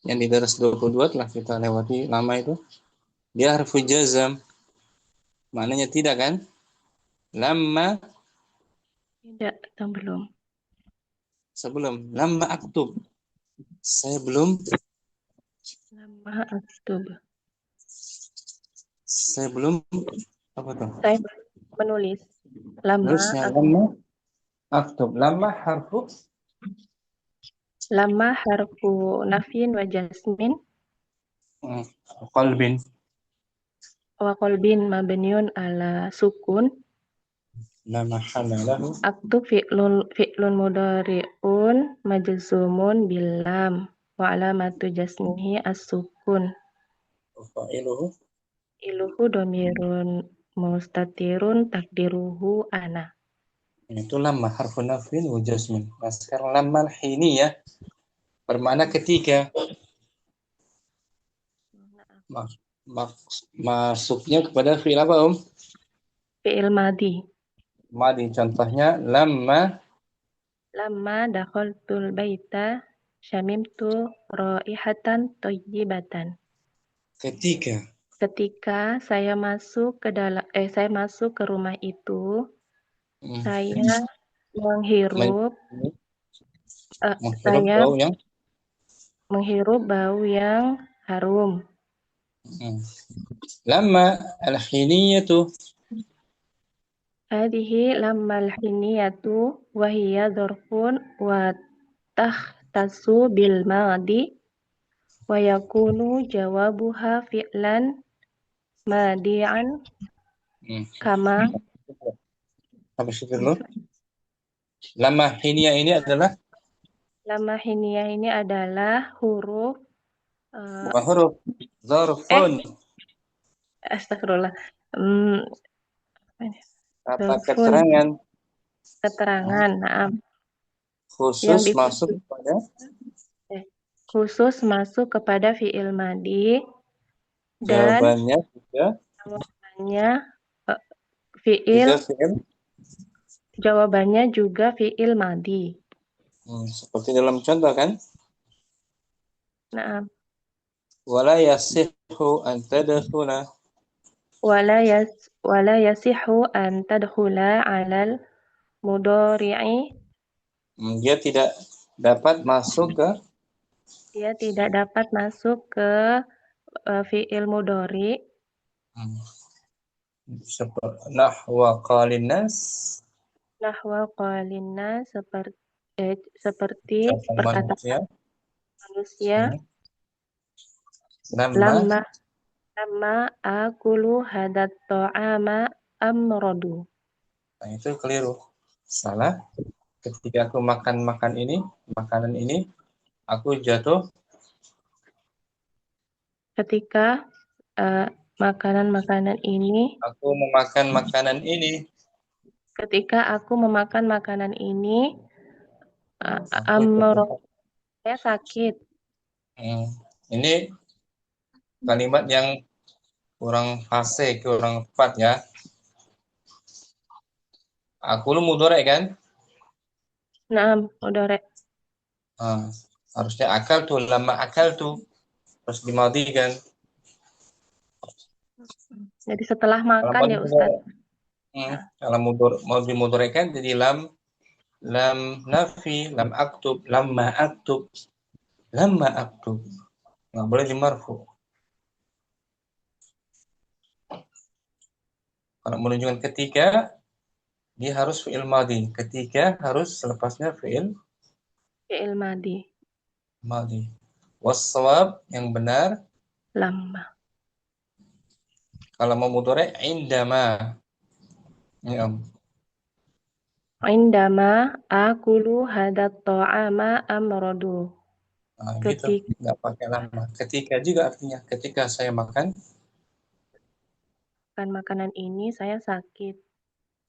yang di daras 22 telah kita lewati. Lama itu dia harfu jazam. Maknanya tidak kan? Lama Tidak, atau belum. sebelum. Lama aktub. Saya belum Lama aktub. apa tuh? Saya menulis. Lama Terusnya aktub. lama aktub. Lama harfu nafin wa jasmin Qalbin. wa qalbin mabniun ala sukun. Lama hamalahu. Aktub fi'lun mudhari'un majzumun bilam wa alamatu jasmihi as-sukun. Fa'iluhu. Iluhu domirun mustatirun takdiruhu ana. Itu lama harfu nafin wa jasmin. Nah, sekarang lama hini ya. Bermakna ketika. Masuknya kepada fi'il apa, Fi'il madi. Madi. Contohnya lama Dakhaltul baita syamimtu raihatan thayyibatan. Ketika saya masuk ke rumah itu, saya menghirup bau yang harum. Lama al-hiniyatu. Hadhihi lamma al-hiniyatu wa hiya dzarfun wa tahtasu bil madi wa yakunu jawabuha fi'lan madi'an kama Habis itu dulu. Lama hiniyah ini adalah lamma hiniyah ini adalah huruf bukan huruf, zarfun. Astagfirullah. Apa keterangan? Nah, Khusus masuk kepada fi'il madi dan jawabannya juga fi'il madi. Seperti dalam contoh kan? Nah, wala yasihhu an tadkhula wala yasihu an tadkhula 'alal mudhari'i. Dia tidak dapat masuk ke fi'il mudhari. Nahwa qalinnas seperti perkataan manusia. Lama akulu hadat ta'ama amrodu. Nah, itu keliru. Salah. Ketika aku makan makanan ini, aku jatuh. Ketika makanan ini. Aku memakan makanan ini. Ketika aku memakan makanan ini, saya sakit. Ini kalimat yang kurang fasih, kurang tepat ya. Aku lu mudhari kan? Nah, mudhari. Harusnya akal tuh, lama akal tuh harus dimadikan. Jadi setelah makan ya Ustaz. Kalau mau dimudharikan jadi lam lam nafi, lam aktub, lamma aktub, lamma aktub. Nggak boleh di marfu. Kalau menunjukkan ketika, dia harus fi'il madhi. Ketika harus selepasnya fi'il Fi'il madi. madhi. Wassawab yang benar, Lamma. kalau mau mudhari indama. Ya, Indama akulu hadat ta'ama amrodu. nah, gitu. Ketika Nggak pakai lama. Ketika juga artinya. Ketika saya makan, makanan ini saya sakit.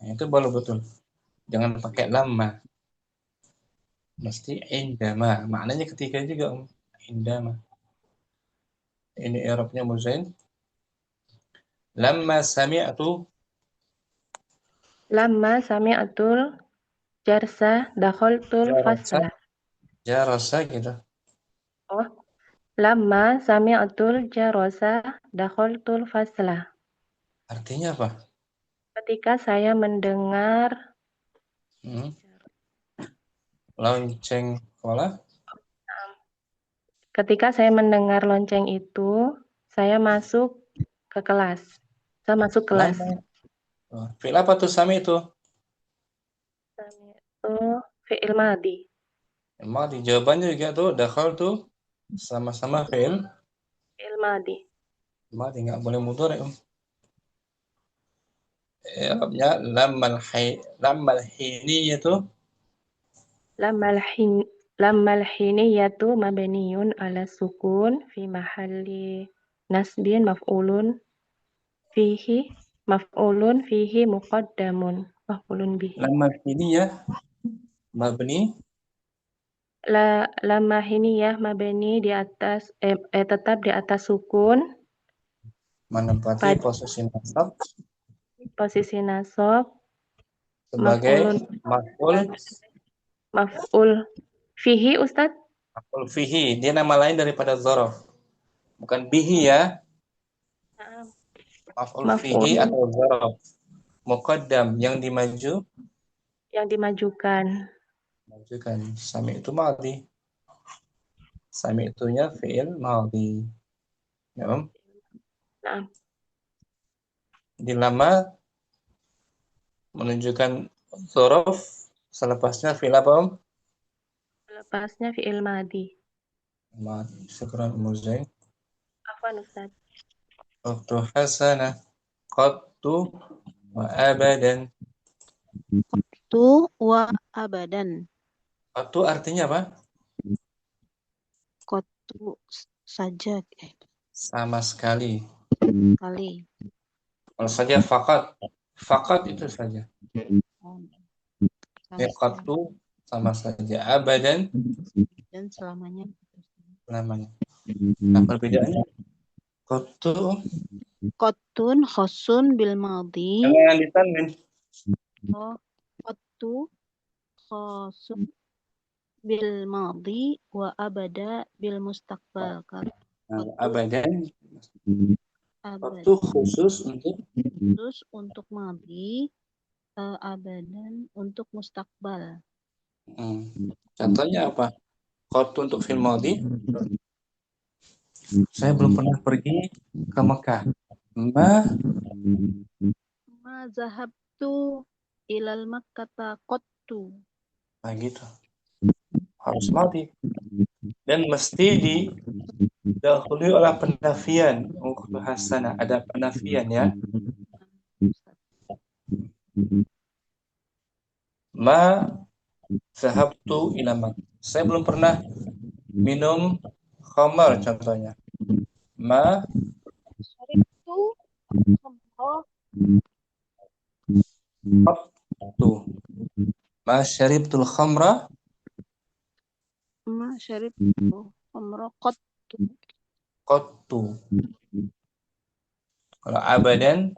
nah, itu baru betul. Jangan pakai lama. Mesti indama. Maknanya ketika juga, indama. Ini i'rabnya Muzain. Lamma sami'tu Lamma sami'atul jarsa dakhaltul jarasa, fasla. jarasa gitu. Oh, lamma sami'atul jarasa dakhaltul fasla. Artinya apa? Ketika saya mendengar Hmm. Lonceng sekolah. ketika saya mendengar lonceng itu, saya masuk ke kelas. Saya masuk kelas. Lama. Oh, fi'il apa tuh sami itu? Sami'tu fi'il madi. Emang di jawabannya juga tuh dakhal tuh sama-sama fi'il Fi'il madi. madi, nggak boleh mudhari. I'rabnya lammal hini itu Lammal hiniyatu mabniyun ala sukun fi mahalli nasbin maf'ulun fihi muqaddamun maf'ulun bihi. lammal hini ya mabni Lamma hiniyah mabni di atas tetap di atas sukun menempati pada posisi nasab posisi nasab sebagai maf'ulun maf'ul maf'ul fihi Ustadz. maf'ul fihi. Dia nama lain daripada dzaraf. Bukan bihi ya, maf'ul fihi Maf'ul atau dzaraf. Muqaddam yang yang dimajukan. majukan. Sami itu madhi. Sami itunya fi'il madhi. Ya, Om. Nah, Di lama menunjukkan dzaraf, selepasnya fi'il apa, Om? lepasnya fi'il madi. Madhi. Syukran Muzain. Afwan Ustadz. Waktu hasanah qattu wa abadan. Tu wa abadan. Qattu artinya apa? Kotu saja Sama sekali. kali. Kalau saja fakat itu saja. Oh, Ya, qattu sama saja. Abadan dan selamanya. namanya. Nah, perbedaannya qattu Kotun khosun bil madhi. jangan ditanwin. Oh, kotu khosun bil madhi wa abada bil mustaqbal. Nah, abadan Abad qattu khusus untuk khusus untuk madhi, abadan untuk mustaqbal. Contohnya apa? Qattu untuk fi'il madhi. Saya belum pernah pergi ke Mekah. Ma zahabtu ilal makkata qattu. Nah, gitu. Harus madhi. Dan mesti didahului oleh penafian. Untuk hasanah ada penafian ya. Ma zahabtu ila Makkah. Saya belum pernah minum khamar contohnya. Ma Syaribtu khamra. qattu. Ma syaribtul khamra. Ma syaribtu khamra qattu. Qattu. Kalau abadan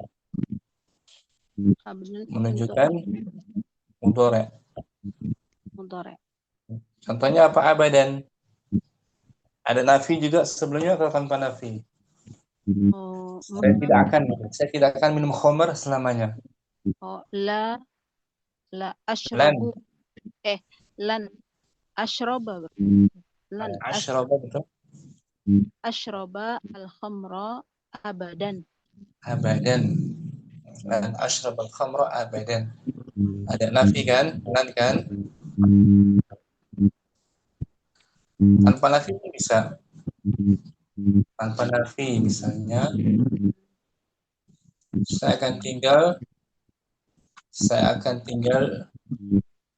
Abadan menunjukkan mudhari. mudhari. Contohnya apa abadan? Ada nafi juga sebelumnya atau tanpa nafi? Oh, Saya tidak akan minum khamar selamanya. la ashrabu lan asyroba lan Ashraba betul. asyroba al-khamra abadan. Abadan. Lan ashrab al-khamra abadan. Ada nafi kan? Lan kan? Tanpa nafi bisa. Tanpa nafi misalnya saya akan tinggal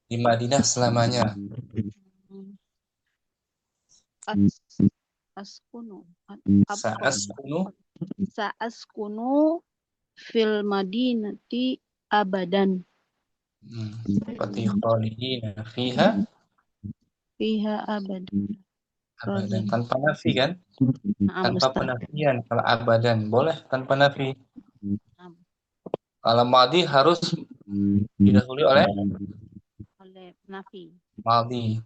di Madinah selamanya. As askunu Sa'askunu sa'askunu fil madinati abadan. seperti khalidina fiha Fiha abadan. abadan. Tanpa nafi kan? Naam, Tanpa Ustaz. penafian. Kalau abadan boleh tanpa nafi. Naam. Kalau madi harus didahului oleh Oleh nafi. madi.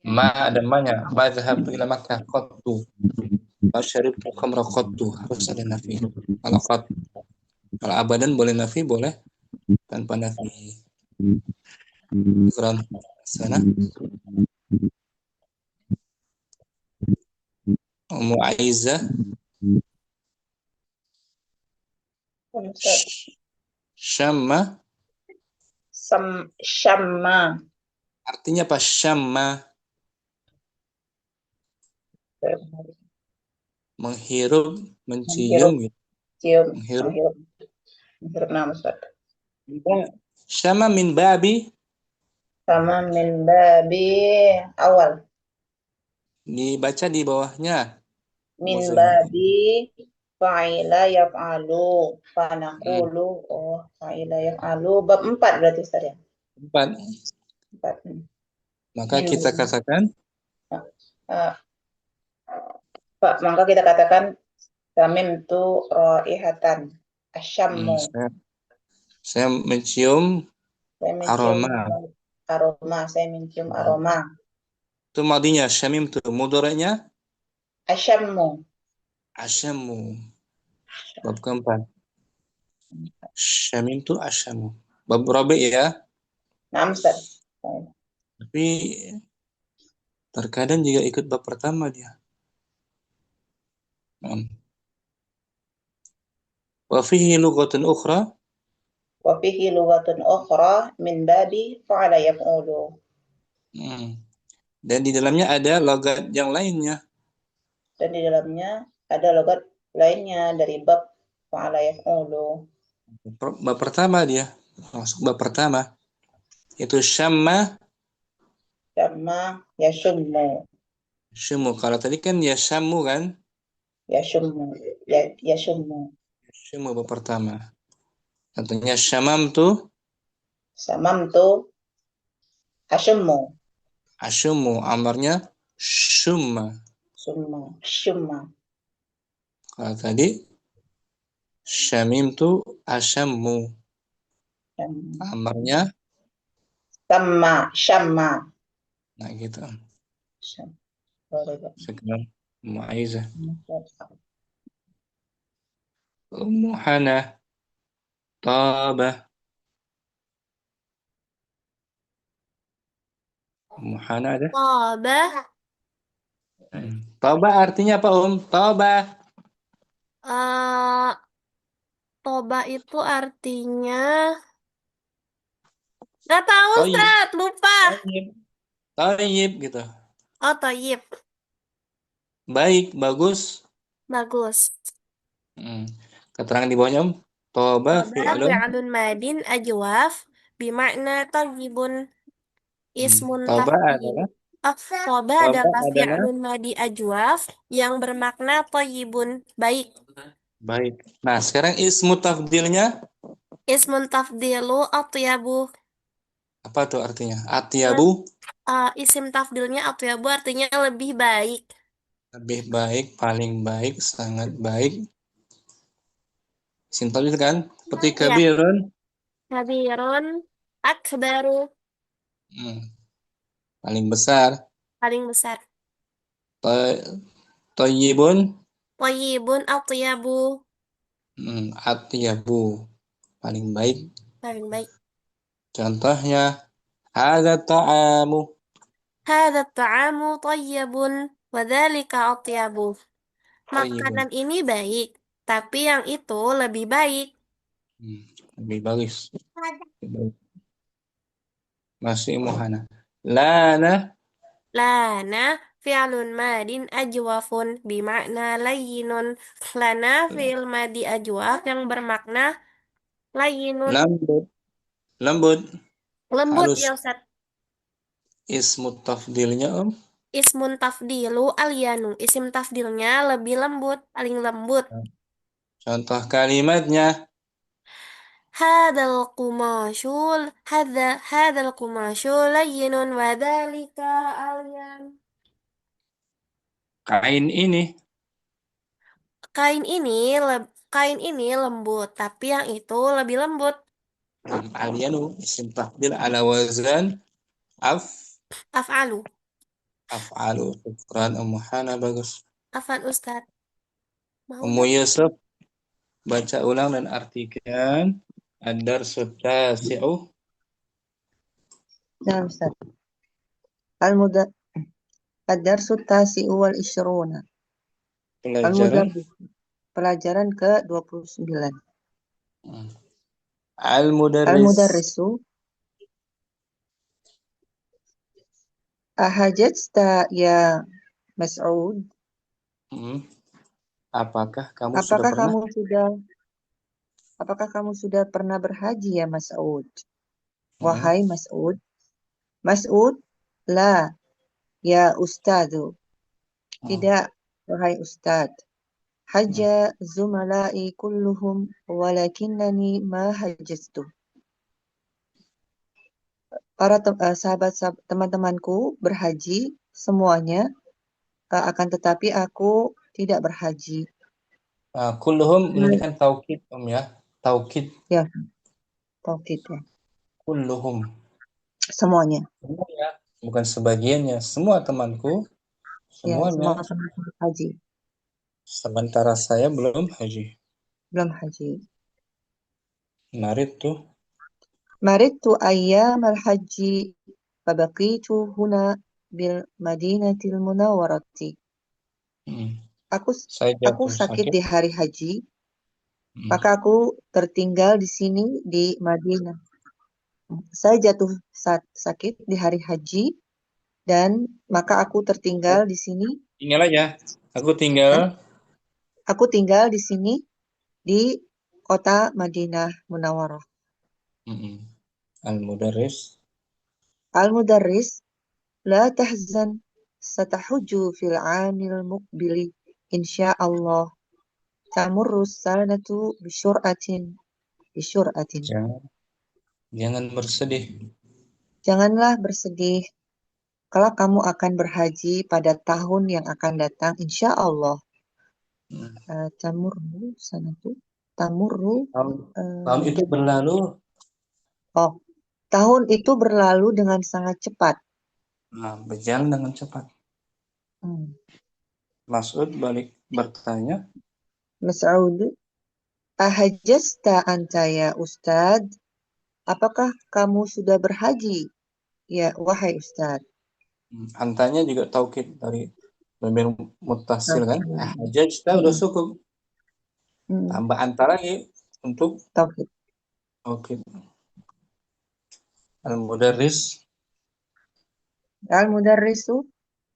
Ma ada ma-nya. Ma zahabtu ila Makkah qattu. Ma syaribtu khamra qattu. Harus ada nafi. Kalau abadan boleh nafi, boleh tanpa nafi. Quran sana. Ummu Aizah Syamma Syamma artinya apa? Syamma menghirup, mencium gitu. cium Menghirup. menghirup nama Ustaz. Syamma min babi Sama min babi awal. dibaca di bawahnya. Min Maksudnya. babi fa'ila yaf'alu fanaqulu fa'ila yaf'alu bab 4 berarti Ustaz ya. 4. 4. Maka Min kita katakan maka kita katakan samimtu raihatan asyammu. Saya mencium Saya mencium aroma. saya mencium aroma. Itu madinya syamim itu mudoranya Asyammu. asyamu. Bab keempat. Syamim itu asyamu. Bab rabi ya. Nah, Ustaz. Tapi terkadang juga ikut bab pertama dia. Wa fihi lughatun ukhra. Wa fihi lughatun ukhra min babi fa'ala yaf'ulu. Dan di dalamnya ada logat yang lainnya. Dan di dalamnya ada logat lainnya dari bab fa'ala yaf'ulu. Bab pertama dia. Masuk bab pertama. Itu syamma Syamma yashummu. syumu. Kalau tadi kan ya syammu kan? Yashummu. Yashummu. Syumu bab pertama. Contohnya syamam tuh Samamtu ashummu. asyumu. Amarnya syumma. Syumma. Kalau tadi syamim tuh asyammu. Amarnya Syamma. nah gitu. Boleh. Sekarang Ummu Aizah. Ummu Hana. Tabah. Ummu Hana ada? Tabah. Tabah artinya apa Tabah. Toba itu artinya nggak tahu Thayyib. Ustaz, lupa. Thayyib gitu. Oh, thayyib. Baik, bagus. Bagus. Keterangan di bawahnya Toba fi'lun madin ajwaf bimakna thayyibun ismun Toba tafdil. adalah Toba adalah fi'lun madi ajwaf yang bermakna thayyibun, baik. Baik. Nah, sekarang ismu tafdilnya Ismun tafdilu atyabu. apa tuh artinya? Atyabu Isim tafdilnya atyabu artinya lebih baik. lebih baik, paling baik, sangat baik. Isim tafdil kan? Seperti kabirun. Kabirun, akbaru. Paling besar. Paling besar. Thayyibun. Thayyibun atyabu. Atyabu. Paling baik. Paling baik. Contohnya Hadza ta'amu. Hadza ta'amu tayyibun wa dzalika atyabu. Tayyibun. Makanan ini baik, tapi yang itu lebih baik. Lebih bagus. Masih Muhana. Lana. Lana fi'lun madin ajwafun bimakna layyinun. Lana fi'il madi ajwaf yang bermakna layyinun, Lembut. Lembut. lembut Halus. ya Ustaz. Ismu tafdilnya Ismun tafdilu alyanu. Isim tafdilnya lebih lembut, paling lembut. Contoh kalimatnya. Hadzal qumashu layyinun wa dzalika alyan. Kain ini. Kain ini lembut, tapi yang itu lebih lembut. Alianu isim tafdil ala wazan Af'alu. af'alu. Syukran Ummu Hana, bagus. Afan Ustaz. Mau Ummu dong. Yusuf, baca ulang dan artikan ad-darsu tasi'u. Nah, Ustaz. Ad-darsu tasi'u wal isyruna. Pelajaran Pelajaran ke-29. Al-mudarris. Al-mudarrisu ahajajta ya Mas'ud. Apakah kamu Apakah sudah pernah? kamu sudah pernah berhaji ya Mas'ud? Wahai Mas'ud. Mas'ud, la ya Ustadu. Tidak, wahai Ustad. Hajja zumalai kulluhum walakinnani ma hajjaztu. Para teman-temanku berhaji semuanya, akan tetapi aku tidak berhaji. Kulluhum menunjukkan taukid ya. Taukid. Ya, taukid ya. Kulluhum. Semuanya. Semuanya, bukan sebagiannya. Semua temanku, semuanya. Ya, semua temanku berhaji. Sementara saya belum haji. Belum haji. Maritu ayyam al-haji fabaqitu huna bil madinatil munawwarati. Aku sakit di hari haji, maka aku tertinggal di sini di Madinah. Saya jatuh sakit di hari haji dan maka aku tertinggal di sini. Tinggal aja. Aku tinggal di sini di kota Madinah Munawwarah. Al-mudarris la tahzan satahujju fil 'amil muqbili insyaallah. Tamurrus sanatu bisyur'atin. Jangan bersedih. Janganlah bersedih. Kalau kamu akan berhaji pada tahun yang akan datang, insya Allah. Tamurru sanatu. Tahun itu berlalu. Tahun itu berlalu dengan sangat cepat. Berjalan dengan cepat. Mas'ud balik bertanya. Mas'ud, ahajjasta anta ya Ustad? Apakah kamu sudah berhaji? Ya, wahai Ustad. Antanya juga taukid dari dhamir muttasil kan? Ahajjasta udah cukup. Tambah anta lagi untuk taukid. Al-mudarrisu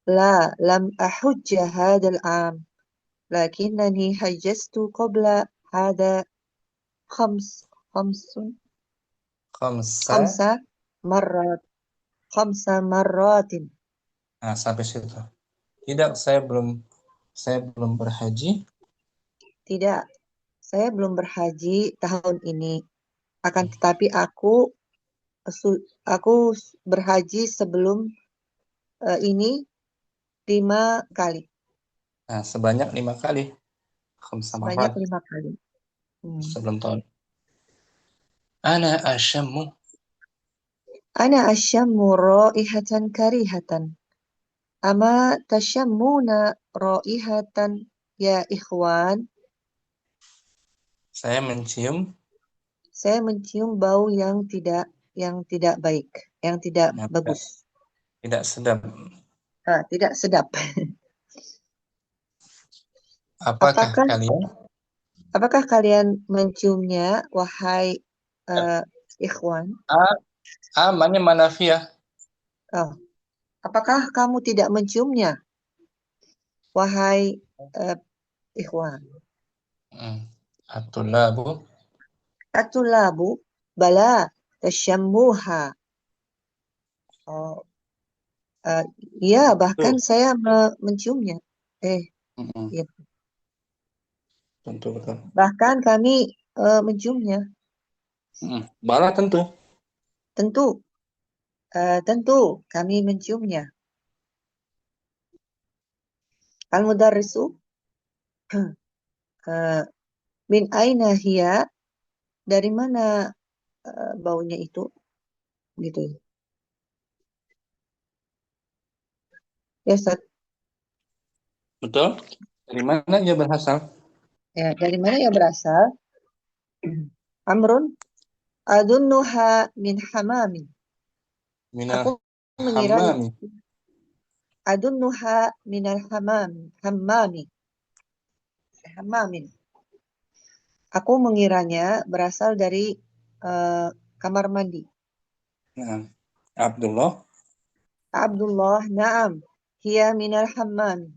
la lam ahujja hadal am lakinnani hajjastu qabla hada khamsa marratin. Sampai situ. Tidak, saya belum berhaji. Tidak, saya belum berhaji tahun ini. Akan tetapi aku berhaji sebelum ini 5 kali. Sebanyak 5 kali. Sebanyak 5 kali. Sebelum tahun. Ana asyammu raihatan karihatan. Ama tasyammuna raihatan ya ikhwan. Saya mencium bau yang tidak baik. yang tidak Yang bagus. tidak sedap. Tidak sedap. Apakah Apakah kalian? apakah kalian menciumnya, wahai ikhwan? Amannya manafiyah. Oh, apakah kamu tidak menciumnya, wahai ikhwan? At-tullabu. Atulabu bala tashammuha. Oh, ya, bahkan Tuh. saya menciumnya. Ya, Tentu betul. bahkan kami menciumnya. Bala tentu. Tentu kami menciumnya. Al-mudarrisu min aina hiya, dari mana baunya itu, gitu ya Ustaz. Betul. Dari mana dia berasal? Ya, dari mana ya berasal? Amrun adunnuha min hamamin. Minal Aku mengira hammami. adunnuha minal hammamin. Aku mengiranya berasal dari kamar mandi. Nah, Abdullah. Abdullah, na'am, hiya minal hammam.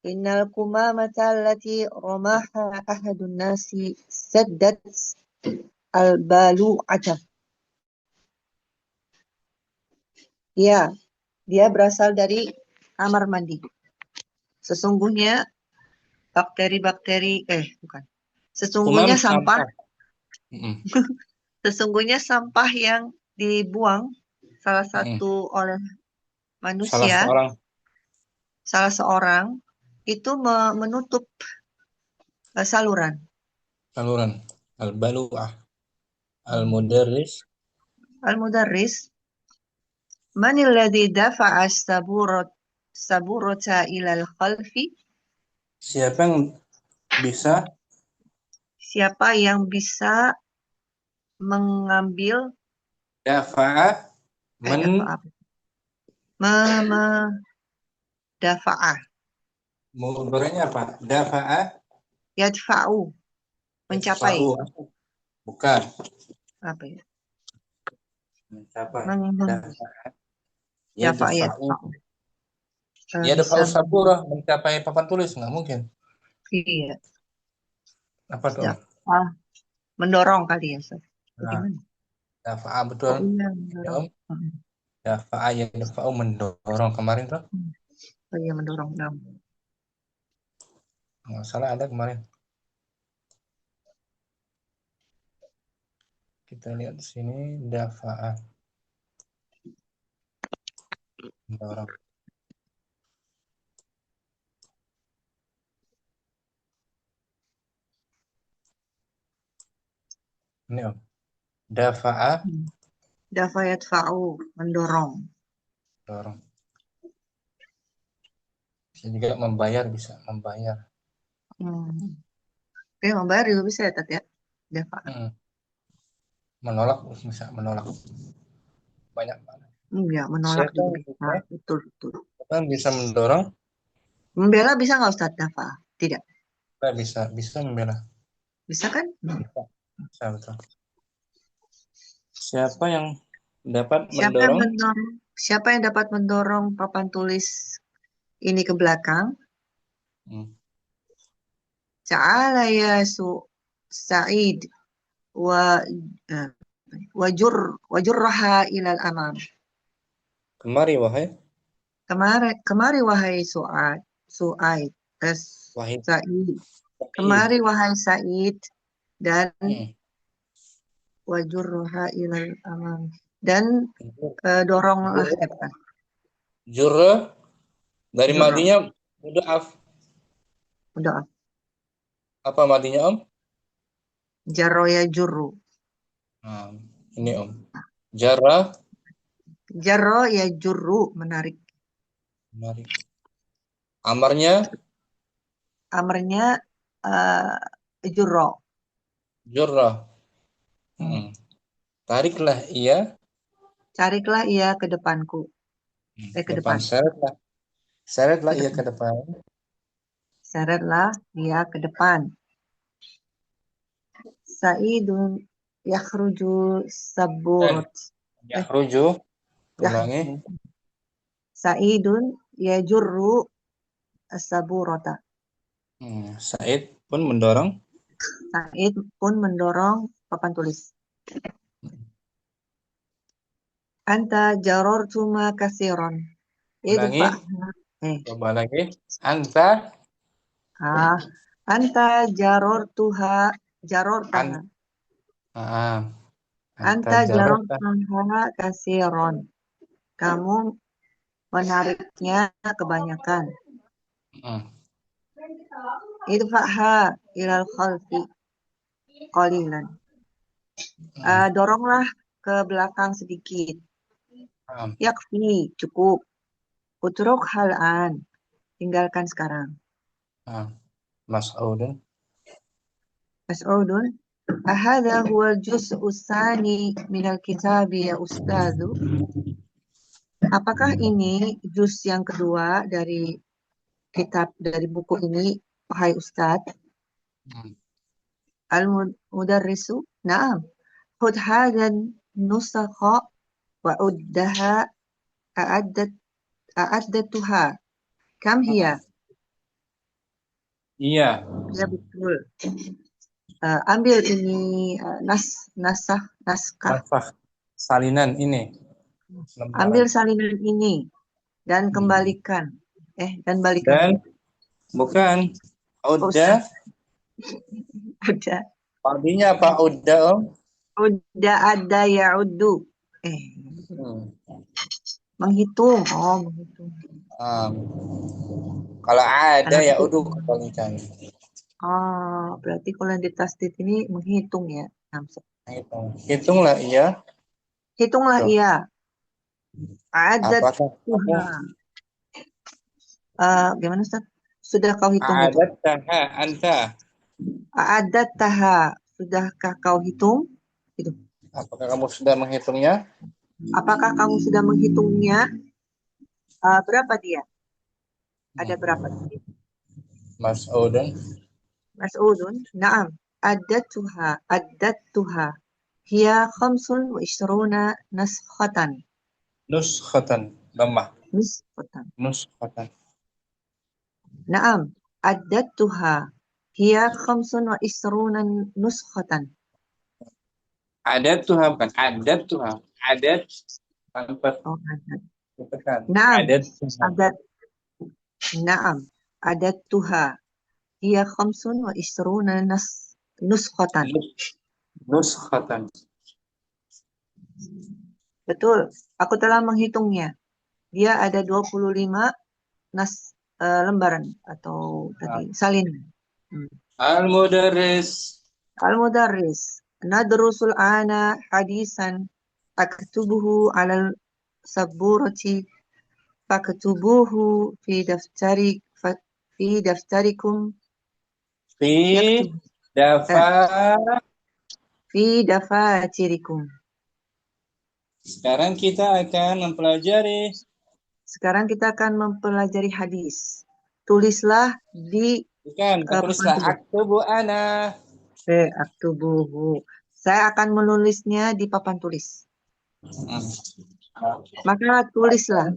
Innal kumamata allati ramaha ahadun nasi saddat al-balu'ata. Ya, dia berasal dari kamar mandi. Sesungguhnya bukan. Sesungguhnya Kumam sampah, sampah. sampah yang dibuang salah satu oleh manusia, salah seorang itu menutup saluran. Al-balu'ah. Al-mudarris. Man alladhi dafa'a saburata ilal khalfi? Siapa yang bisa mengambil dafa'a mudhari'nya apa? Dafa'a yadfa'u, mencapai. Bukan. Apa ya? Mencapai. Yadfa'u. Yadfa'u saburah, mencapai papan tulis, nggak mungkin. Iya. Apa tuh? Mendorong kali ya, Ustaz. Bagaimana? Dafa'a betul. Oh, iya, mendorong. Dafa'a yadfa'u, mendorong kemarin tuh. Oh iya, mendorong. Nggak salah ada kemarin. Kita lihat di sini dafa'a. Mendorong. Ini Om. Dafa'a. Dafa'a yadfa'u, mendorong. Dorong. Bisa juga membayar, bisa membayar. Oke, membayar juga bisa ya, Tat ya? Dafa'a. Menolak bisa menolak. Banyak banget. Iya, menolak juga bisa. Betul. Kan bisa mendorong? Membela bisa nggak Ustaz dafa'a? Tidak. Bisa membela. Bisa kan? Bisa, betul. Siapa yang dapat mendorong? Siapa yang dapat mendorong papan tulis ini ke belakang? Ta'ala ya Sa'id wajurraha ilal amam. Kemari wahai Su'aid. Sa'id. Kemari wahai Sa'id dan wajurruha ilal amam, dan doronglah jurra dari madinya mudhaf. Apa madinya Om? Jarro ya jurru. Ini Om. Jarro ya jurru, menarik. Amarnya jurro. Jurra. Tariklah ia Cariklah ia ke depanku. Ke Depan depan. seretlah Ke ia depan. ke depan. Seretlah dia ke depan. Sa'idun yakhruju saburat. Yakhruju, ulangi. Sa'idun yajurru saburata. Said pun mendorong. Sa'id pun mendorong papan tulis. Anta jarortuma kasiron. Ulangi. Coba lagi. Anta. Anta jarortaha. Anta jarortaha kasiron. Kamu menariknya kebanyakan. Idfa'ha ilal khalfi qalilan. Doronglah ke belakang sedikit. Yakfi, cukup. Utruk hal'an, tinggalkan sekarang. Mas'udun. Ahadha huwa juz'u tsani minal kitabi ya ustadzu. Apakah ini juz yang kedua dari kitab, dari buku ini, wahai Ustaz? Al-mudarrisu, na'am. Khudh hadha nusakha wa uddaha a'addatuha. Kam hiya? Iya. Ya, betul. Ambil ini naskah. Salinan ini. Ambil salinan ini dan kembalikan. Dan balikan. Dan bukan udda. Udah. Artinya apa udda, Om? Udah ada ya udu. Menghitung. Menghitung. Kalau ada ya udu kebalikan. Berarti kalau yang di tasdid ini menghitung ya. Hitunglah ia. Hitunglah ia. Adat Tuhan. Gimana Ustaz? Sudah kau hitung itu? Adat taha anta. Adat taha. Sudahkah kau hitung? Itu. Apakah kamu sudah menghitungnya? Berapa dia? Ada berapa? Mas'udun. Na'am. Addatuha. Hiya 25 naskhatan. Nuskhatan. Lemah. Nuskhatan. Na'am. Addatuha. Hiya 25 nuskhatan. Adat Tuhan, bukan adat Tuhan. Adat tanpa tekan. Na'am. Adat Tuha. Hiya 25 nuskhatan. Nuskhatan. Betul. Aku telah menghitungnya. Dia ada 25 lembaran atau tadi salinan. Al-mudarris. Nadrusul ana hadisan aktubuhu alal saburati faktubuhu fi daftarikum fi dafatirikum. Sekarang kita akan mempelajari hadis. Tulislah di tulislah aktubu ana. Aktubuhu. Saya akan menulisnya di papan tulis. Maka tulislah.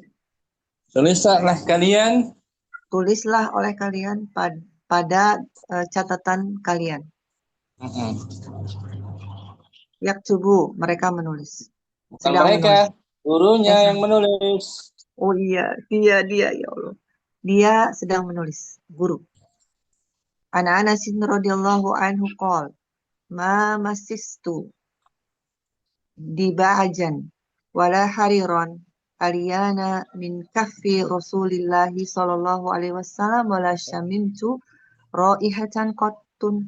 Tulislah oleh kalian pada catatan kalian. Yaktubu, mereka menulis. Gurunya yang menulis. Oh iya, dia ya Allah. Dia sedang menulis, guru. Anas radhiyallahu anhu qol, ma masistu diba'ajan wala hariran aliyana min kaffi Rasulillahi sallallahu alaihi wasallam wala syamimtu raihatan qattu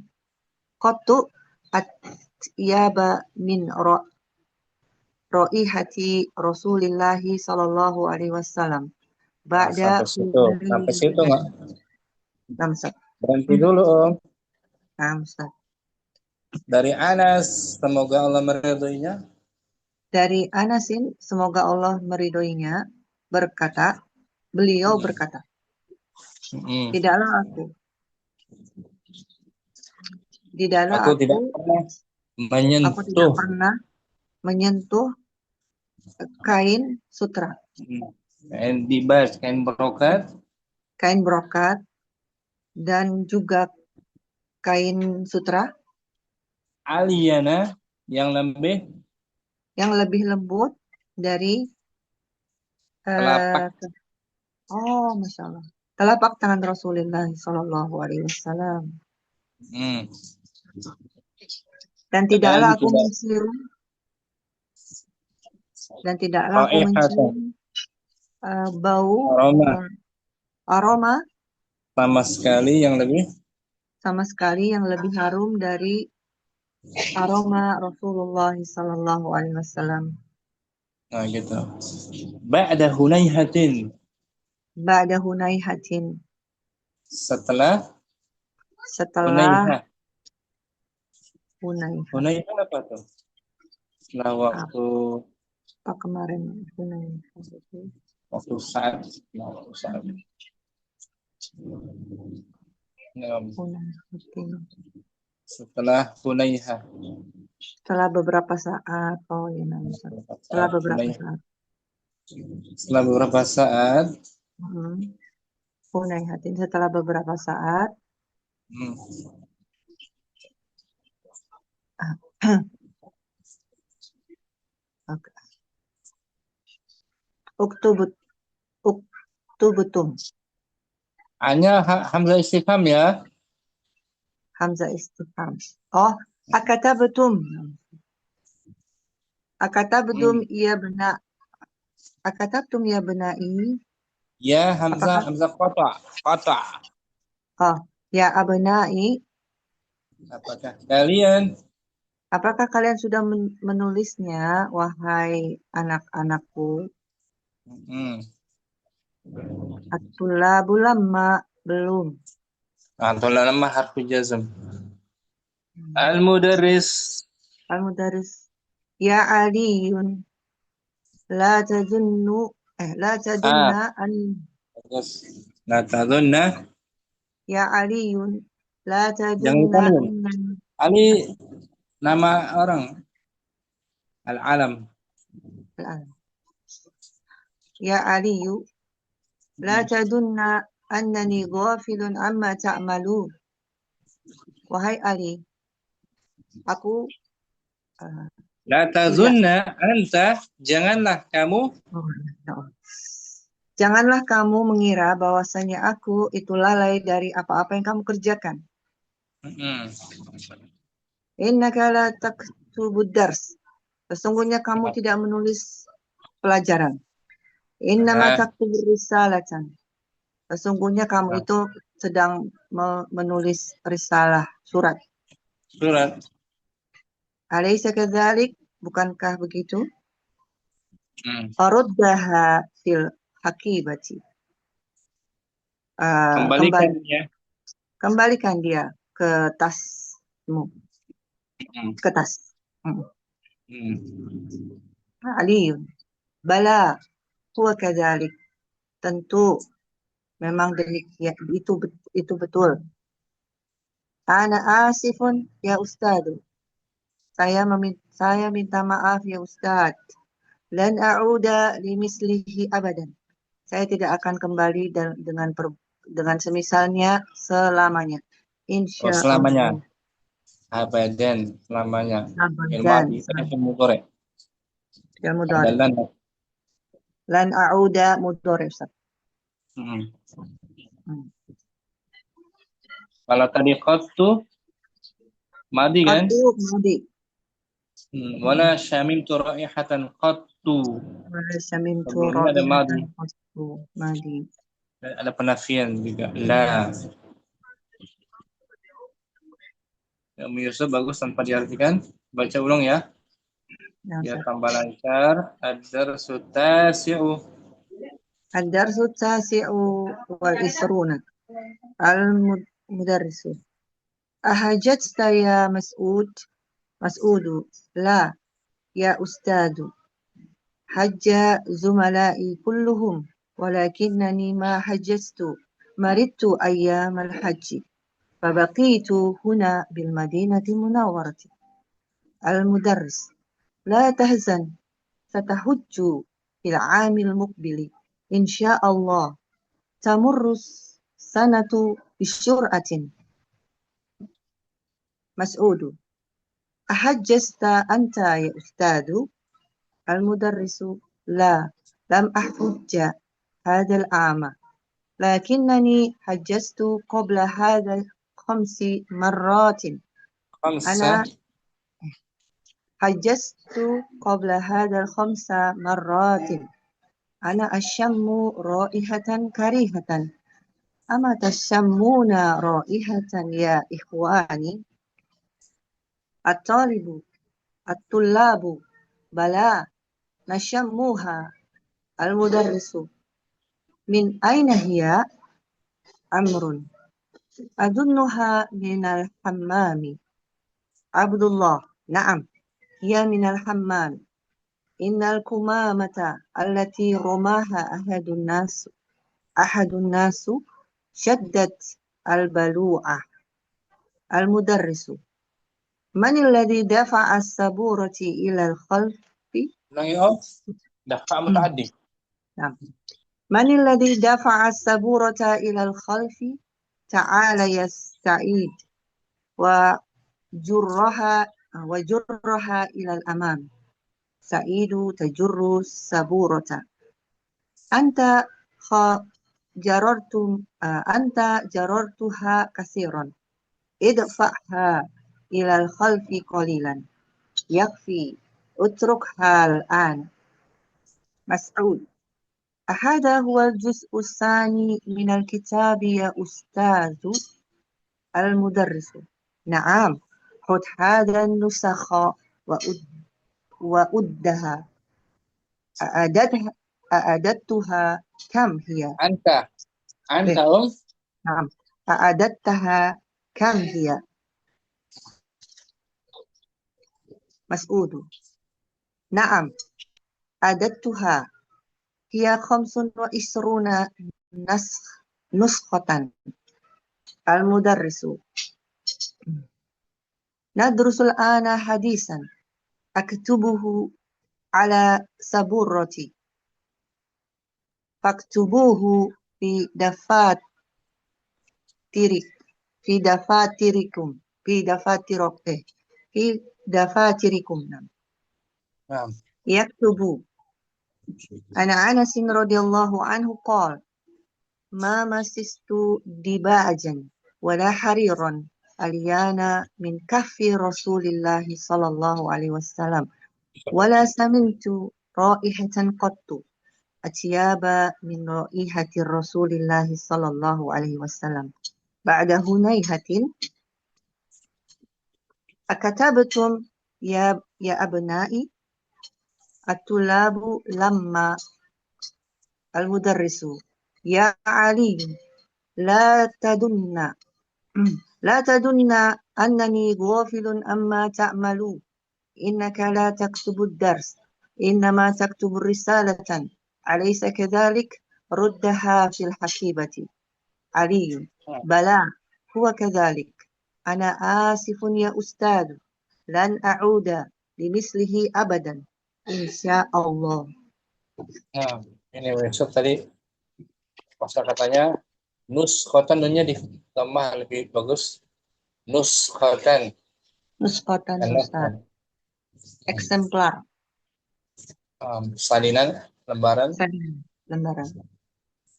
atyaba min raihati Rasulillahi sallallahu alaihi wasallam. Ba'da sampai situ enggak? Berhenti dulu, Om. Dari Anas, semoga Allah meridhoinya. Dari Anasin, semoga Allah meridhoinya, berkata, beliau berkata, tidaklah aku Aku tidak pernah aku tidak menyentuh pernah menyentuh kain sutra, kain dibas, kain brokat, dan juga kain sutra aliyana yang lebih lembut dari telapak. Masya Allah, telapak tangan Rasulullah Shallallahu Alaihi Wasallam. Dan tidaklah aku mencium bau aroma sama sekali yang lebih harum dari aroma Rasulullah Sallallahu Alaihi Wasallam. Nah gitu. Ba'da hunayhatin. Setelah Hunayha. Hunayha apa tuh? Setelah waktu apa kemarin Hunayha? Waktu saat. Setelah Hunayha. Setelah beberapa saat. Setelah beberapa saat. Hunayhatin, setelah beberapa saat. Uktubutum. Hanya hamzah istifham ya. Hamzah istifham. Oh, akatabetum. Akatabetum ya benar. Akatabtum ya benai. Ya, hamzah qata. Oh, ya abenai. Apakah kalian sudah menulisnya, wahai anak-anakku? At-tulabu lamma, belum. At-tulabu lamma harfu jazm. Al-mudarris. Ya aliyun. La tadunna Ya aliyun. La tadunna Ali nama orang. Al-alam. Ya aliyu. La tadunna annani ghafilun amma ta'malu. Wahai Ali, aku La tadunna anta, janganlah kamu mengira bahwasanya aku itu lalai dari apa-apa yang kamu kerjakan. Innaka la taktubud dars. Sesungguhnya kamu tidak menulis pelajaran. Innama taktubur risalatan. Sesungguhnya kamu itu sedang menulis risalah, surat. Alaysa kadzalik? Bukankah begitu? Aruddaha fil hakibati. Kembalikan dia ke tasmu. Ke tas. Aliyun. Bala. Huwa kadzalik. Tentu memang demikian, itu betul. Ana asifun ya ustadu. Saya minta maaf ya Ustaz. Lan a'uda limislihi abadan. Saya tidak akan kembali dengan semisalnya selamanya. Insya selamanya. Allah. Abadan, selamanya. Mudhari. Lan a'uda mudhari Ustaz. Kalau tadi qattu madi kan? Madi. Wala syamimtu raihatan qattu. Madi. Ada penafian juga. La. Yusuf bagus tanpa diartikan. Baca ulang ya. Biar tambah lancar. Ad-darsu tasi'u. Ad-darsu tasi'u wal isruna. Al-mudarrisu. Ahajajta ya Mas'udu. La, ya Ustadu. حج زملائي كلهم ولكنني ما حجزت مرضت أيام الحج فبقيت هنا بالمدينة المنورة. المدرس: لا تحزن، ستحج في العام المقبل إن شاء الله. تمر السنة بسرعة. مسعود: أحجزت أنت يا أستاذ؟ المدرس: لا، لم أحج هذا العام، لكنني حجزت قبل هذا 5 مرات. أنا خمسة. حجزت قبل هذا 5 مرات. أنا أشم رائحة كريهة. أما تشمون رائحة يا إخواني؟ الطلاب: بلى، نشمها. المدرس: من أين هي؟ عمرو: أظنها من الحمام. عبد الله: نعم، هي من الحمام. إن القمامة التي رماها أحد الناس شدت البلوعة. المدرس: من الذي دفع السبورة إلى الخلف؟ ulangi oh daftar muta'addi. نعم. من الذي دفع السبورة إلى الخلف؟ تعال يا سعيد، وجرها إلى الأمام. سعيد تجر السبورة. أنت جررتها كثيرا. ادفعها إلى الخلف قليلا. يكفي، اتركها الآن. مسعود: هذا هو الجزء الثاني من الكتاب يا أستاذ؟ المدرس: نعم، خذ هذا النسخ وأدها. أعددتها كم هي؟ Anta نعم، أعددتها كم هي؟ مسعود: نعم، أعددتها، هي 25 نسخة. المدرس: ندرس الآن حديثا أكتبه على سبورتي، فاكتبوه في دفاتركم. نعم. نعم. يكتبوا. عن أنس رضي الله عنه قال: ما مسست ديباجا ولا حريرا أليان من كف رسول الله صلى الله عليه وسلم، ولا سمعت رائحة قط أطيب من رائحة رسول الله صلى الله عليه وسلم. بعد هنيهة: أكتبتم يا أبنائي؟ الطلاب لما. المدرس: يا علي، لا تدن أنني غافل أما تعملون. إنك لا تكتب الدرس، إنما تكتب رسالة، أليس كذلك؟ ردها في الحقيبة. علي: بلى، هو كذلك. أنا آسف يا أستاذ، لن أعود لمثله أبدا إن شاء الله. Nah, ini besok tadi masa katanya nuskhotan nunnya ditambah lebih bagus nuskhotan Nuskhotan karena Ustaz. Eksemplar. salinan lembaran Lembaran.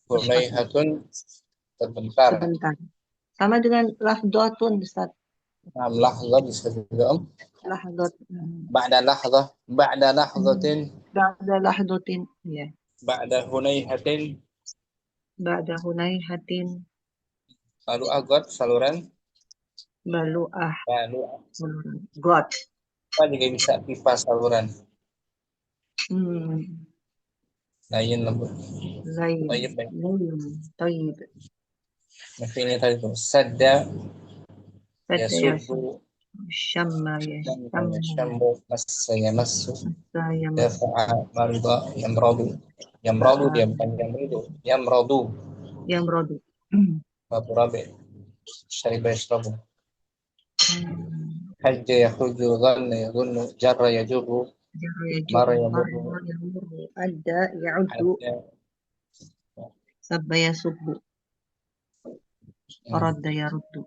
Hulaihatun terbentar. Sebentar. Sama dengan lahdotun Ustaz. Lahzah bisa juga Lahdot. ba'da lahzah lahzatin Ba'da lahdotin. Ya. ba'da hunayhatin Ba'da hunayhatin. lalu agot saluran Balu'ah. lalu God. apa juga bisa pipa saluran lain lembut Lain. baik. Tayyib. Nah ini tadi tuh sadda Sadda yasuddu شم شم يشم يشم مس يمس مس يمس دفع مرض يمرض يمرض dia bukan yamridu yamradu يمرض bab rabi syariba yashrabu hajja yahuju dhanna yadhunnu jarra yajurru جر يجر mara مر yamurru يمر أدى يعد hajja سب يسب رد يرد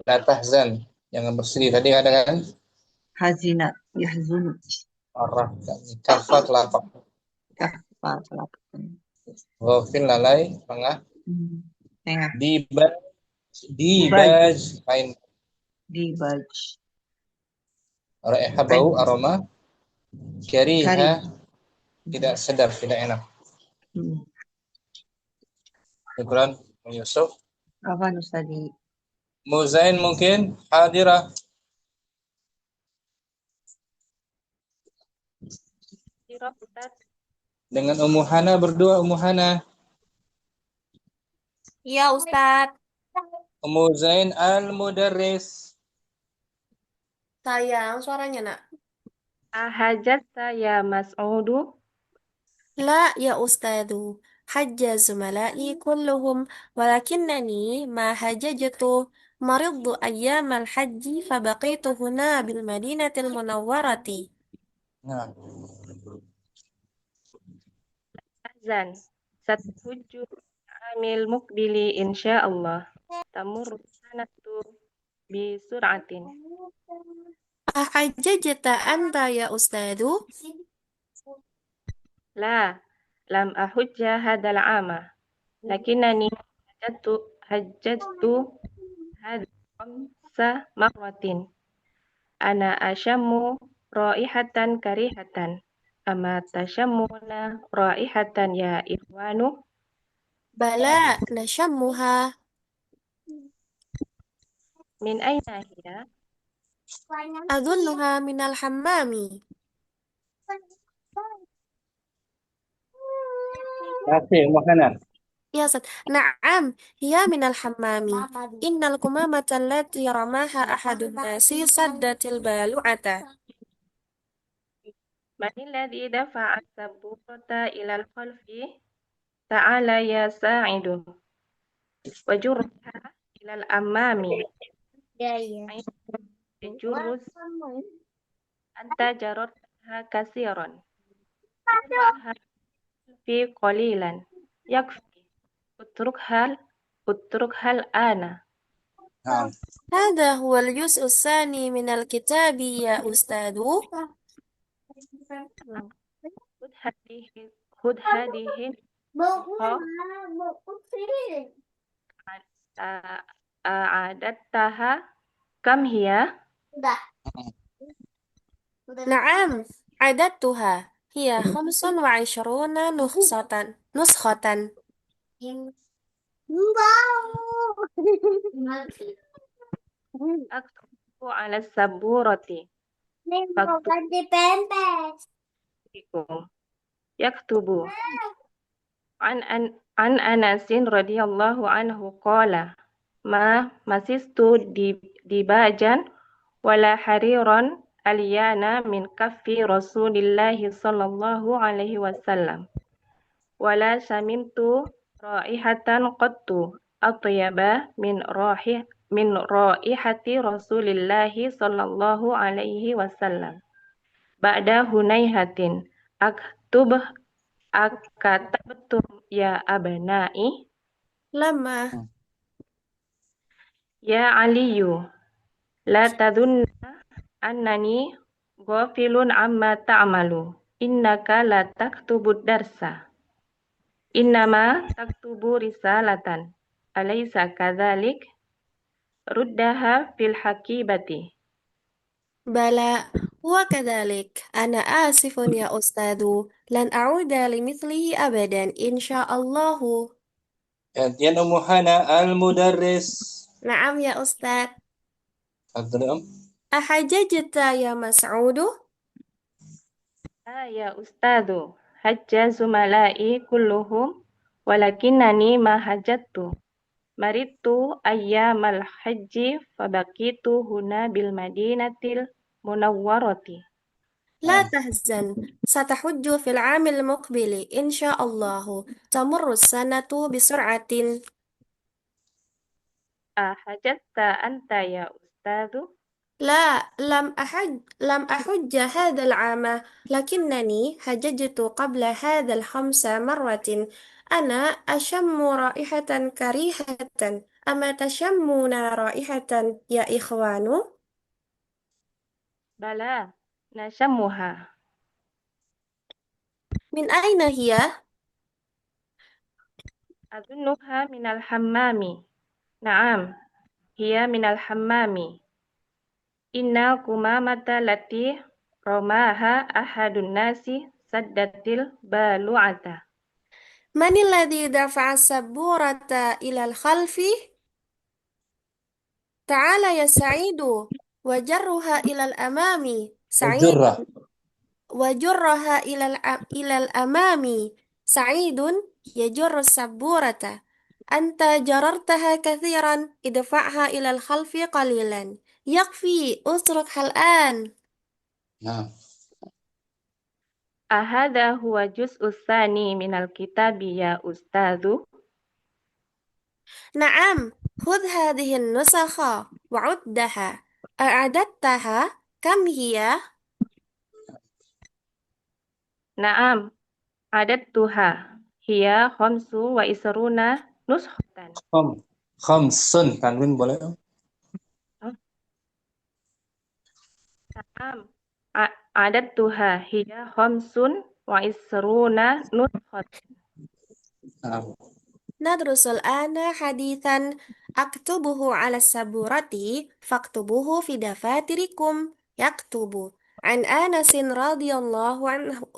la tahzan jangan bersedih tadi ada kan حزن يحزن arah kafat lapak كفار ghafil lalai tengah tengah dibaj dibaj dibaj lain dibaj raiha bau aroma kari kariha tidak sedap tidak enak Syukran Yusuf apa tadi Muzain mungkin hadirah Ustaz. dengan Ummu Hana berdua Ummu Hana Ya, Ustadz. Ummu Zain al-Mudarris Sayang, suaranya, Nak. Ahajata ya Mas'udu. لا يا أستاذ، حج زملائي كلهم، ولكنني ما حججت، مرضت أيام الحج فبقيت هنا بالمدينة المنورة. nah Azan. Sathuju amil mukbili insyaallah. Tamur sanatu bisur'atin. أحججت أنت يا أستاذ؟ La, lam ahujja hadal ama. Lakinani hajjatu hadal khamsa marratin. Ana ashammu raihatan karihatan. Ama tashammuna raihatan ya ikhwanu. بلى نشمها. Min aina hiya? أظنها من الحمام. masih Ummu Hana يا سد نعم، هي من الحمام. إن القمامة التي رماها أحد الناس سدت البالعة. Man alladhi dafa'a as-sabburata ila al-khalfi? Ta'ala ya sa'idu. Wajurha ila al-amami. Jurus anta jarotha kasiran. Irfa'ha fi qalilan. Yakfi. Utrukhal ana. nah هذا هو الجزء الثاني من الكتاب يا أستاذ. Hud hadihi a'adattaha kam hiya? نعم، عددتها، هي 25 نسخة. Aktubu ala saburati. Faktubikum. Yaktubu. An Anasin radhiyallahu anhu qala ma masistu dibajan wala hariran aliyana min kaffi Rasulillahi sallallahu alaihi wasallam wala samimtu raihatan qattu atyaba min raihati Rasulillahi sallallahu alaihi wasallam ba'da hunayhatin akatabtum ya abanai لما ya aliyu la tadunna annani ghafilun amma ta'malu innaka la taktubud darsa innama taktubu risalatan alaysa kadzalik ruddaha fil hakibati. بلى وكذلك. أنا آسف يا أستاذ، لن أعود لمثله أبدا إن شاء الله. gantian Ummu Hana al-Mudarris نعم يا أستاذ. Fadhal أحججت يا مسعود؟ Ya ustadu hajja zumalai kulluhum walakinani ma hajjattu. Maritu ayyamal hajji fabakitu huna bil madinatil munawwarati. لا تحزن ستحج في العام المقبل إن شاء الله تمر السنة بسرعة Ahajjatta anta ya ustadzu? لا لم أحج هذا العام لكنني حججت قبل هذا ال5 مرات أنا أشم رائحة كريهة أما تشمون رائحة يا إخوان؟ Bala, nashammuha. من أين هي؟ Adunnuha minal hammami. Naam, hiya minal hammami. Inna kumamata lati romaha ahadun nasi saddatil balu'ata. من الذي دفع السبورة إلى الخلف؟ تعال يا سعيد وجرها إلى الأمام سعيد الجرة وجرها إلى الأمام سعيد يجر السبورة أنت جررتها كثيرا ادفعها إلى الخلف قليلا يكفي اتركها الآن نعم Ahada huwa juz'u tsani minal kitabi ya ustadzu? نعم خذ هذه النسخة وعدها أعددتها كم هي؟ Naam, adattuha. Hiya khamsu wa isruna nuskhatan. خمسن tanwin boleh? Naam, adattuha. Hiya khamsun wa isruna nuskhatan. نعم ندرس الآن حديثا أكتبه على السبورة فاكتبوه في دفاتركم يكتب عن أنس رضي الله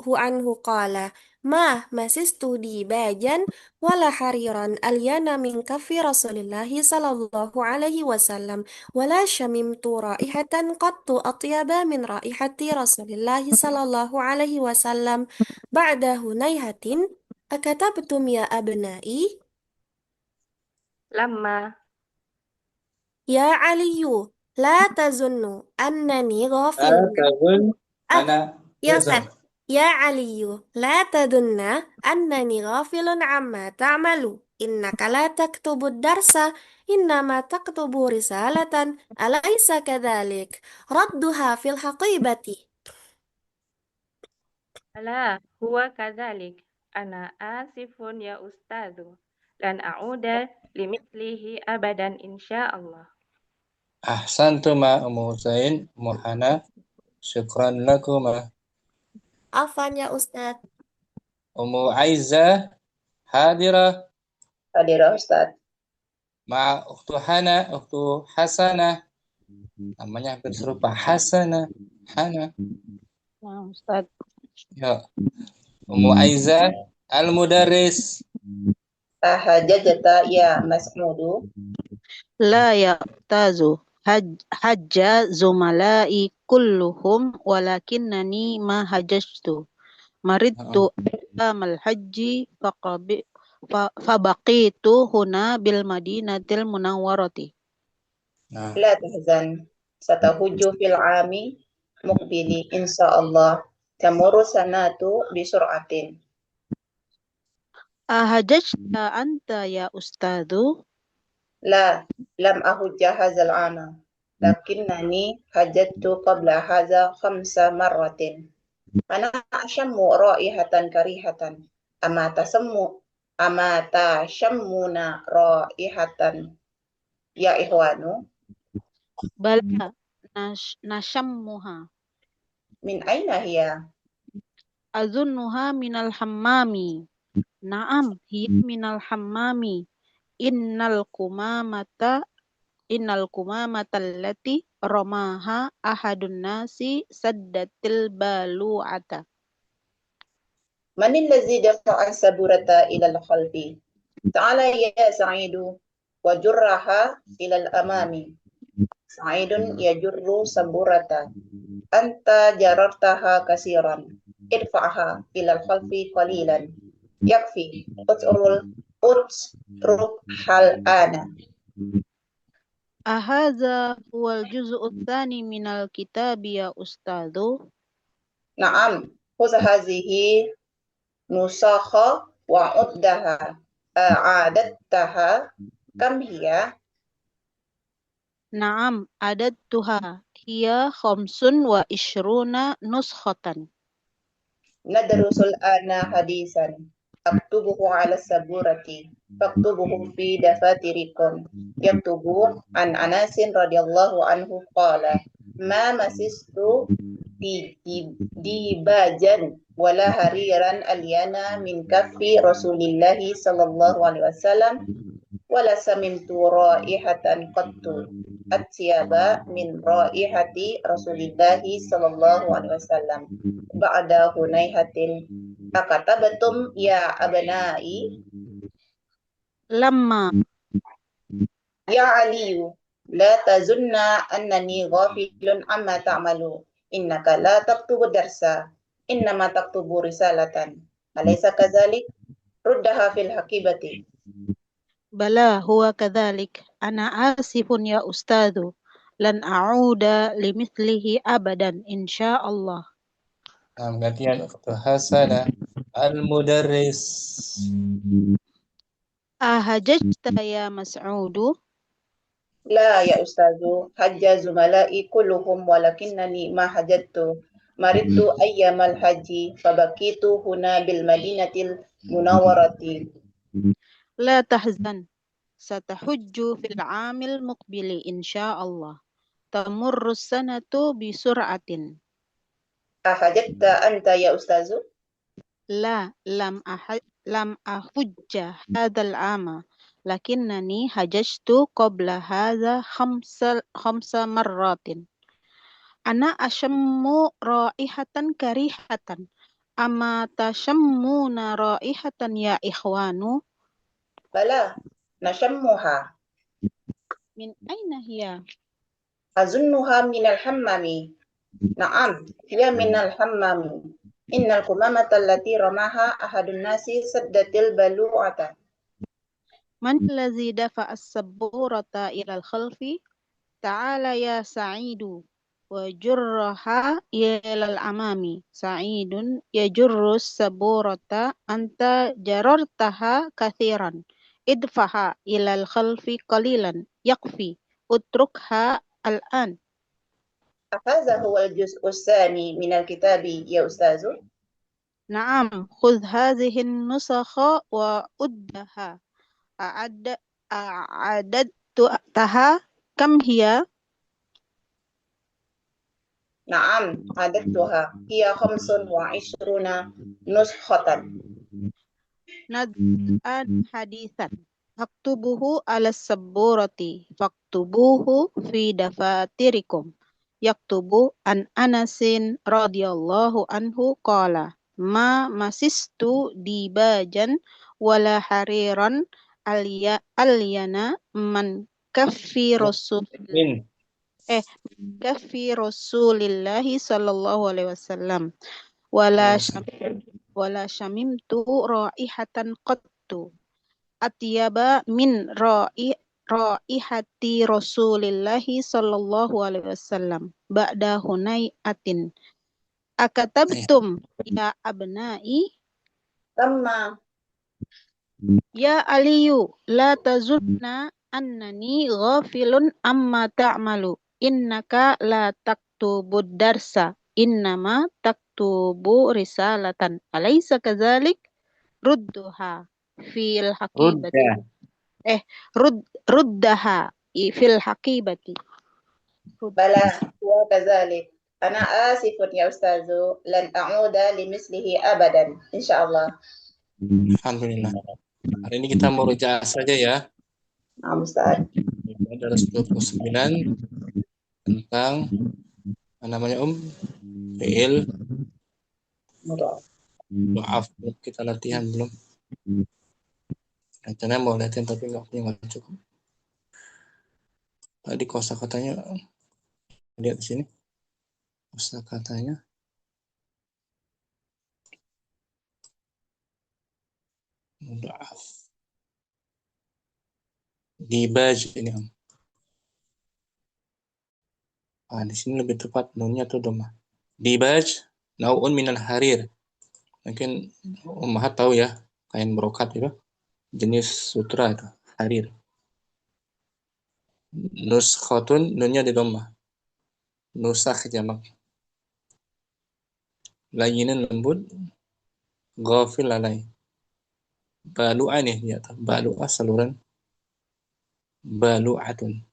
عنه قال ما مسست ديباجا ولا حريرا ألين من كف رسول الله صلى الله عليه وسلم ولا شممت رائحة قط أطيب من رائحة رسول الله صلى الله عليه وسلم بعد هنيهة أكتبتم يا أبنائي؟ Lamma, يا علي لا تظن أنني غافل تظن أنا يا يزن أستاذ يا علي لا تظن أنني غافل عما تعمل إنك لا تكتب الدرس إنما تكتب رسالة أليس كذلك؟ ردها في الحقيبة ala huwa kadzalik. Ana asifun ya ustadzu. Lan a'uda limithlihi abadan insyaallah. أحسنتما أم حسين أم حنا شكرا لكما عفوا يا أستاذ أم عايزة حاضرة Hadirah Ustaz. مع أخت حنا أخت حسنة namanya hampir serupa Hasanah Hana Nah, Ustaz. ya Ummu Aiza al-mudarris Ahajjata ya Mas'udu. La ya'tazu hajja zumalai kulluhum walakinnani ma hajjtu. Maridtu amal hajji fabaqitu huna bil madinatil munawwarati. nah La tahzan. Satahujju fil ami muqbili insyaallah. Tamurru sanatu bisur'atin. Ahajjta anta ya ustadzu? La, lam ahujja hadzal ama. Lakinnani hajjatu qabla hadza 5 marratin. Ana ashammu raihatan karihatan. Ama tashammuna raihatan ya ikhwanu. Bala nashammuha. Min aina hiya? Azunnuha minal hammami. Naam, hiya minal hammami. Innal kumamata allati ramaha ahadun nasi saddatil balu'ata. Man allazi dafa'a saburata ila al-khalfi? Ta'ala ya Sa'idu wa jurraha ila al-amami. Sa'idun yajurru saburata. Anta jarartaha kasiran. Idfa'ha ila al-khalfi qalilan. Yakfi. utruk hal ana. Ahadza huwal juz'u tsani minal kitabi ya ustadzu? Naam, khudh hazihi nusakha wa uddaha. A'adattaha kam hiya? Naam, adattuha. Hiya khamsun wa ishruna nuskhatan. Nadrusul ana hadisan. Aktubuhu ala saburati. Faktubuhu fi dafatirikum. Yaktubu an Anasin radhiyallahu anhu qala. Ma masistu dibajan wala hariran alyana min kaffi Rasulillahi sallallahu alaihi wasallam wala samimtu raihatan qattu atyaba min raihati Rasulillahi sallallahu alaihi wasallam ba'da hunayhatin akatabatum ya abnai Lamma ya aliyu la tazunna annani ghafilun amma ta'malu innaka la taktubu darsa innama taktubu risalatan alaysa kadzalik ruddaha fil haqibati. bala huwa kadzalik. Ana asifun ya ustadzu. Lan a'uda limithlihi abadan insyaallah. gantian Hasana al-mudarris. Ahajajta ya Mas'udu? La ya ustazu hajja zumalai kulluhum walakinnani ma hajattu maridtu ayyamal haji fabakitu huna bil madinatil munawwarati. La tahzan. Satahujju fil 'amil muqbili insyaallah. Tamurru sanatu bi sur'atin. Ahajatta anta ya ustazu? La lam ahujja hadzal 'ama. Lakinnani hajajtu qabla hadza khamsa marratin. Ana ashammu raihatan karihatan. Amma tashammuna raihatan ya ikhwanu? Bala nashammuha Min aina hiya? azunnuha minal hammami. Na'am, hiya minal hammami. Innal qumamata allati ramaha ahadun nasi saddatil balu'ata. Man allazi dafa'a as-sabburata ila al-khalfi? Ta'ala ya Sa'idu wa jurraha ila al-amami. Sa'idun yajurru as-sabburata anta jarartaha kathiran. Idfaha ila al-khalfi qalilan yakfi. Utrukha al-an. Hadha huwa al-juz'u tsani min al-kitabi ya ustazu. Na'am, khudh hadhihi an-nusakha wa uddaha. A'adadtaha kam hiya? Naam, adattuha hiya khamsun wa ishruna nuskhatan. Nad'an hadithan. Faktubuhu ala sabburati. Faktubuhu fi dafatirikum. Yaktubu an Anasin radhiyallahu anhu qala. Ma masistu dibajan wala hariran alyana man kaffi rasulillahi sallallahu alaihi wasallam wala syamimtu raihatan qattu atyaba min raihati rasulillahi sallallahu alaihi wasallam ba'da hunaiatin akatabtum ya abnai Tamma ya aliyu la tazunna annani ghafilun amma ta'malu innaka la taktubud darsa innama taktubu risalatan alaysa kadzalik rudduha fil haqibati ruddaha fil haqibati. bala huwa kadzalik. Ana asifun ya ustazu lan a'uda limislihi abadan insyaallah. Alhamdulillah. Hari ini kita mau rujuk saja ya. Nah, Ustaz. Ada 29 tentang apa namanya fi'il maaf kita latihan belum. Rencananya mau latihan tapi nggak cukup. Tadi kosakatanya lihat di sini. Kosakatanya mudhaf. Dibaj ini Om. Di sini lebih tepat nunnya tuh domah. Dibaj nau'un minal harir. Mungkin Ummahat tahu ya, kain brokat itu jenis sutra itu, harir. Nuskhatun nunnya di domah. Nusakh jamak. Layinin lembut, ghafil lalai. Balu'ah nih ya, balu'ah saluran. Balu'atun.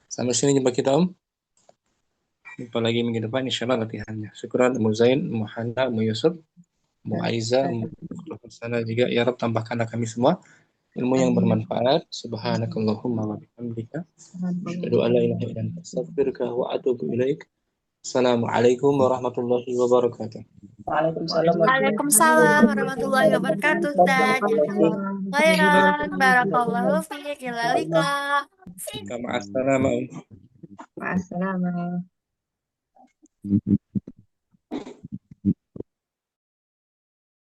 Sampai sini jumpa kita Om. Jumpa lagi minggu depan insyaallah latihannya. Syukran Mu Zain, Mu Hana, Mu Yusuf, Mu Aiza, Mu Sana juga ya Rabb tambahkanlah kami semua ilmu yang bermanfaat. Subhanakallahumma wa bihamdika asyhadu an la ilaha illa anta astaghfiruka wa atubu ilaik. Assalamualaikum warahmatullahi wabarakatuh. Waalaikumsalam Waalaikumsalam warahmatullahi wabarakatuh. Dan jazakallahu khairan. Barakallahu fiik. Ila liqa. Ma'assalamah. Ma'assalamah.